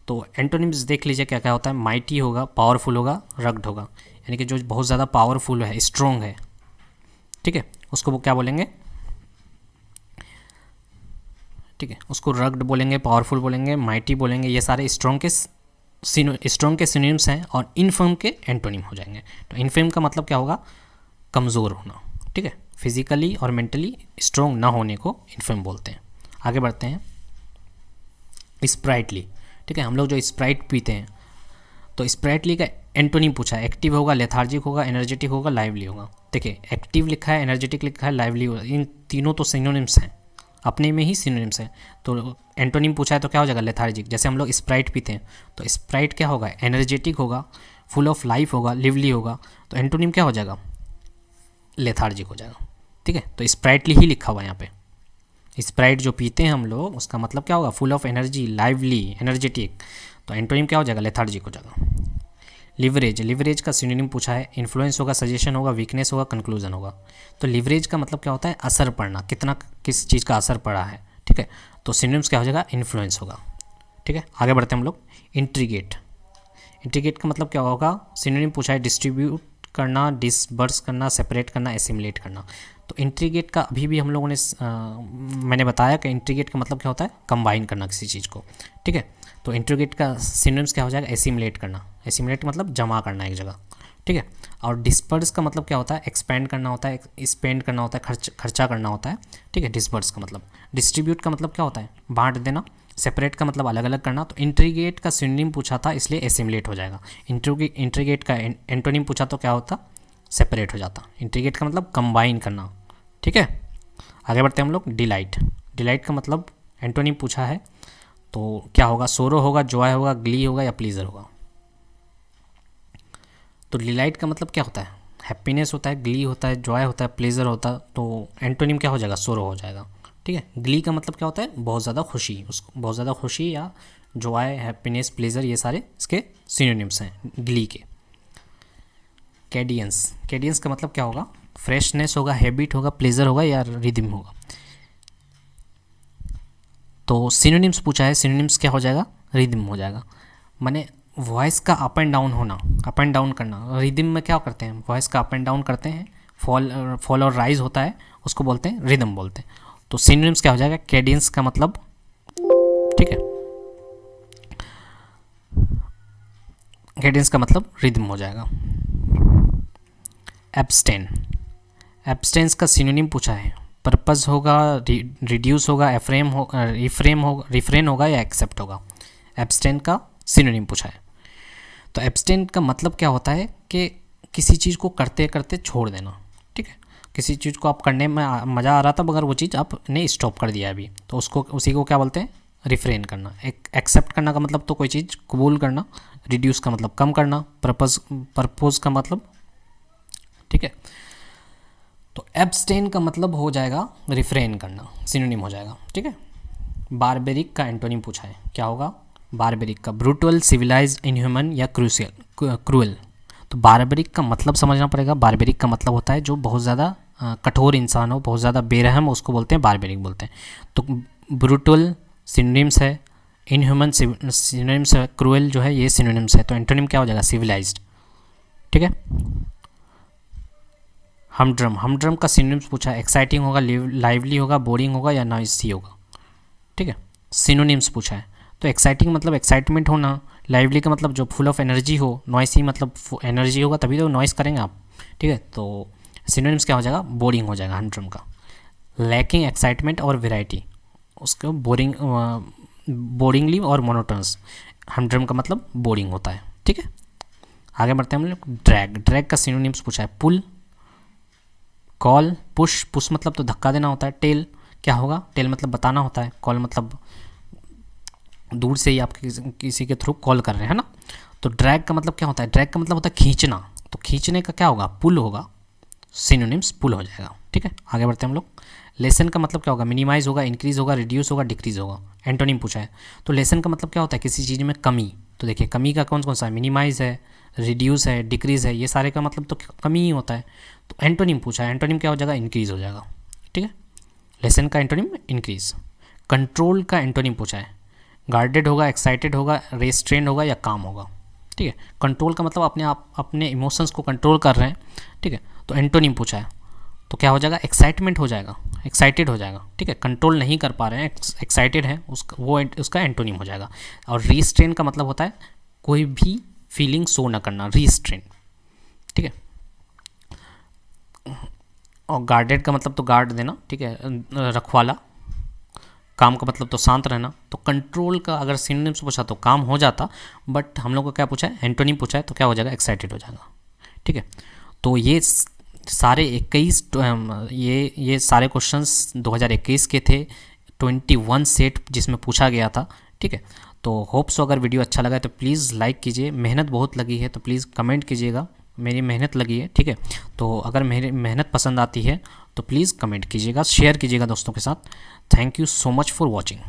Speaker 1: तो एंटोनिम्स देख लीजिए क्या क्या होता है। माइटी होगा, पावरफुल होगा, रग्ड होगा, यानी कि जो बहुत ज़्यादा पावरफुल है, स्ट्रॉन्ग है, ठीक है, उसको वो क्या बोलेंगे? ठीक है, उसको रग्ड बोलेंगे, पावरफुल बोलेंगे, माइटी बोलेंगे। ये सारे स्ट्रॉन्ग के सिनोनिम्स हैं और इनफर्म के एंटोनिम हो जाएंगे। तो इनफर्म का मतलब क्या होगा? कमज़ोर होना। ठीक है, फिजिकली और मेंटली स्ट्रॉन्ग ना होने को इनफर्म बोलते हैं। आगे बढ़ते हैं। स्प्राइटली। ठीक है, हम लोग जो स्प्राइट पीते हैं, तो स्प्राइटली का एंटोनिम पूछा है। एक्टिव होगा, लेथार्जिक होगा, एनर्जेटिक होगा, लाइवली होगा। देखिए, एक्टिव लिखा है, एनर्जेटिक लिखा है, लाइवली होगा, इन तीनों तो सिनोनिम्स हैं, अपने में ही सिनोनिम्स हैं। तो एंटोनिम पूछा है तो क्या हो जाएगा? लेथार्जिक। जैसे हम लोग स्प्राइट पीते हैं तो स्प्राइट क्या होगा? एनर्जेटिक होगा, फुल ऑफ लाइफ होगा, लिवली होगा। तो एंटोनिम क्या हो जाएगा? लेथार्जिक हो जाएगा। ठीक है, तो स्प्राइटली ही लिखा हुआ है यहाँ पे। स्प्राइट जो पीते हैं हम लोग, उसका मतलब क्या होगा? Full of energy, lively, energetic. तो एंटोनिम क्या हो जाएगा? लेथार्जिक हो जाएगा। लिवरेज, लिवरेज का सिनोनिम पूछा है। इन्फ्लुएंस होगा, सजेशन होगा, वीकनेस होगा, कंक्लूजन होगा। तो लिवरेज का मतलब क्या होता है? असर पड़ना, कितना किस चीज़ का असर पड़ा है। ठीक है, तो सिनोनिम्स क्या हो जाएगा? इन्फ्लुएंस होगा। ठीक है, आगे बढ़ते हैं हम लोग। इंट्रीगेट, इंट्रीगेट का मतलब क्या होगा? सिनोनिम पूछा है। डिस्ट्रीब्यूट करना, डिसबर्स करना, सेपरेट करना, एसिमुलेट करना। तो इंट्रीगेट का अभी भी हम लोगों ने मैंने बताया कि इंट्रीगेट का मतलब क्या होता है? कंबाइन करना किसी चीज़ को। ठीक है, तो इंट्रीगेट का सिनोनिम्स क्या हो जाएगा? एसिमुलेट करना। एसिमुलेट मतलब जमा करना एक जगह। ठीक है, और डिस्पर्स का मतलब क्या होता है? एक्सपेंड करना होता है, स्पेंड करना होता है, खर्चा करना होता है। ठीक है, डिस्पर्स का मतलब। डिस्ट्रीब्यूट का मतलब क्या होता है? बांट देना। सेपरेट का मतलब अलग अलग करना। तो इंट्रीगेट का सिनोनिम पूछा था, इसलिए एसिमुलेट हो जाएगा। इंट्रीगेट का एंटोनिम पूछा तो क्या होता? सेपरेट हो जाता। इंट्रीगेट का मतलब कंबाइन करना। ठीक है, आगे बढ़ते हैं हम लोग। डिलाइट, डिलाइट का मतलब एंटोनिम पूछा है तो क्या होगा? सोरो होगा, जॉय होगा, ग्ली होगा, या प्लीजर होगा। तो डिलाइट का मतलब क्या होता है? हैप्पीनेस होता है, ग्ली होता है, जॉय होता है, प्लेजर होता है। तो एंटोनिम क्या हो जाएगा? सोरो हो जाएगा। ठीक है, ग्ली का मतलब क्या होता है? बहुत ज़्यादा खुशी, उसको बहुत ज़्यादा खुशी, या जॉय, हैप्पीनेस, प्लेजर, ये सारे इसके सिनोनिम्स हैं ग्ली के। कैडियंस, कैडियंस का मतलब क्या होगा? फ्रेशनेस होगा, हैबिट होगा, प्लेजर होगा, या रिदम होगा। तो सिनोनिम्स पूछा है, सिनोनिम्स क्या हो जाएगा? रिदम हो जाएगा। माने वॉइस का अप एंड डाउन होना, अप एंड डाउन करना। रिदम में क्या करते हैं? वॉइस का अप एंड डाउन करते हैं। फॉल और राइज होता है, उसको बोलते हैं रिदम बोलते हैं। तो सिनोनिम्स क्या हो जाएगा? कैडेंस का मतलब, ठीक है, कैडेंस का मतलब रिदम हो जाएगा। एब्सटेन, एब्सटेंस का सिनोनिम पूछा है। पर्पस होगा, रिड्यूस होगा, रिफ्रेन होगा, या एक्सेप्ट होगा। एब्सटेन का सिनोनिम पूछा है। तो एब्सटेन का मतलब क्या होता है? कि किसी चीज़ को करते करते छोड़ देना। ठीक है, किसी चीज़ को आप करने में मज़ा आ रहा था, मगर वो चीज़ आपने स्टॉप कर दिया अभी, तो उसको, उसी को क्या बोलते हैं? रिफ्रेन करना। एक्सेप्ट करना का मतलब तो कोई चीज़ कबूल करना। रिड्यूस का मतलब कम करना। परपोज का मतलब, ठीक है, तो एब्सटेन का मतलब हो जाएगा रिफ्रेन करना, सिनोनिम हो जाएगा। ठीक है, बारबेरिक का एंटोनिम पूछा है, क्या होगा? बारबेरिक का ब्रूटल, सिविलाइज्ड, इनह्यूमन, या क्रूअल। तो बारबेरिक का मतलब समझना पड़ेगा। बारबेरिक का मतलब होता है जो बहुत ज़्यादा कठोर इंसान हो, बहुत ज़्यादा बेरहम हो, उसको बोलते हैं बारबेरिक बोलते हैं। तो ब्रूटल सिनोनिम्स है, इनह्यूमन सिनोनिम्स है, क्रूअल जो है ये सिनोनिम्स है। तो एंटोनिम क्या हो जाएगा? सिविलाइज्ड। ठीक है, हमड्रम, हमड्रम का सिनोनिम्स पूछा है। एक्साइटिंग होगा, लाइवली होगा, बोरिंग होगा, या नॉइसी होगा। ठीक है, सिनोनिम्स पूछा है। तो एक्साइटिंग मतलब एक्साइटमेंट होना, लाइवली का मतलब जो फुल ऑफ एनर्जी हो, नॉइसी मतलब एनर्जी होगा तभी तो नॉइस करेंगे आप, ठीक है। तो सिनोनिम्स क्या हो जाएगा, बोरिंग हो जाएगा हंड्रम का। लैकिंग एक्साइटमेंट और वेराइटी, उसको बोरिंगली और मोनोटोनस, हंड्रम का मतलब बोरिंग होता है, ठीक है। आगे बढ़ते हैं हम लोग। ड्रैग का सिनोनिम्स पूछा है, पुल, कॉल, पुश, पुश मतलब तो धक्का देना होता है, टेल क्या होगा, टेल मतलब बताना होता है, कॉल मतलब दूर से ही आप किसी के थ्रू कॉल कर रहे हैं ना। तो ड्रैग का मतलब क्या होता है, ड्रैग का मतलब होता है खींचना, तो खींचने का क्या होगा, पुल होगा, सिनोनिम्स पुल हो जाएगा, ठीक है। आगे बढ़ते हैं हम लोग। लेसन का मतलब क्या होगा, मिनिमाइज होगा, इंक्रीज होगा, रिड्यूस होगा, डिक्रीज होगा। एंटोनिम पूछा है, तो लेसन का मतलब क्या होता है, किसी चीज़ में कमी। तो देखिए कमी का कौन कौन सा है, मिनिमाइज है, रिड्यूस है, डिक्रीज है, ये सारे का मतलब तो कमी ही होता है। तो एंटोनिम पूछा है, एंटोनिम क्या हो जाएगा, इंक्रीज हो जाएगा, ठीक है। लेसन का एंटोनिम इंक्रीज। कंट्रोल का एंटोनिम पूछा है, गार्डेड होगा, एक्साइटेड होगा, रेस्ट्रेन होगा या काम होगा, ठीक है। कंट्रोल का मतलब अपने इमोशंस को कंट्रोल कर रहे हैं, ठीक है। तो एंटोनिम पूछा है, तो क्या हो जाएगा, एक्साइटमेंट हो जाएगा, एक्साइटेड हो जाएगा, ठीक है। कंट्रोल नहीं कर पा रहे हैं, एक्साइटेड है, उसका एंटोनिम हो जाएगा। और रीस्ट्रेन का मतलब होता है कोई भी फीलिंग शो ना करना, रीस्ट्रेन, ठीक है। और गार्डेड का मतलब तो गार्ड देना, ठीक है, रखवाला। काम का मतलब तो शांत रहना। तो कंट्रोल का अगर सिनोनिम्स पूछा तो काम हो जाता, बट हम लोग को क्या पूछा है, एंटोनिम पूछा है, तो क्या हो जाएगा, एक्साइटेड हो जाएगा, ठीक है। तो ये सारे 21 ये सारे क्वेश्चंस 2021 के थे, 21 सेट जिसमें पूछा गया था, ठीक है। तो होप सो अगर वीडियो अच्छा लगा तो प्लीज़ लाइक कीजिए, मेहनत बहुत लगी है तो प्लीज़ कमेंट कीजिएगा, मेरी मेहनत लगी है, ठीक है। तो अगर मेरी मेहनत पसंद आती है तो प्लीज़ कमेंट कीजिएगा, शेयर कीजिएगा दोस्तों के साथ। Thank you so much for watching.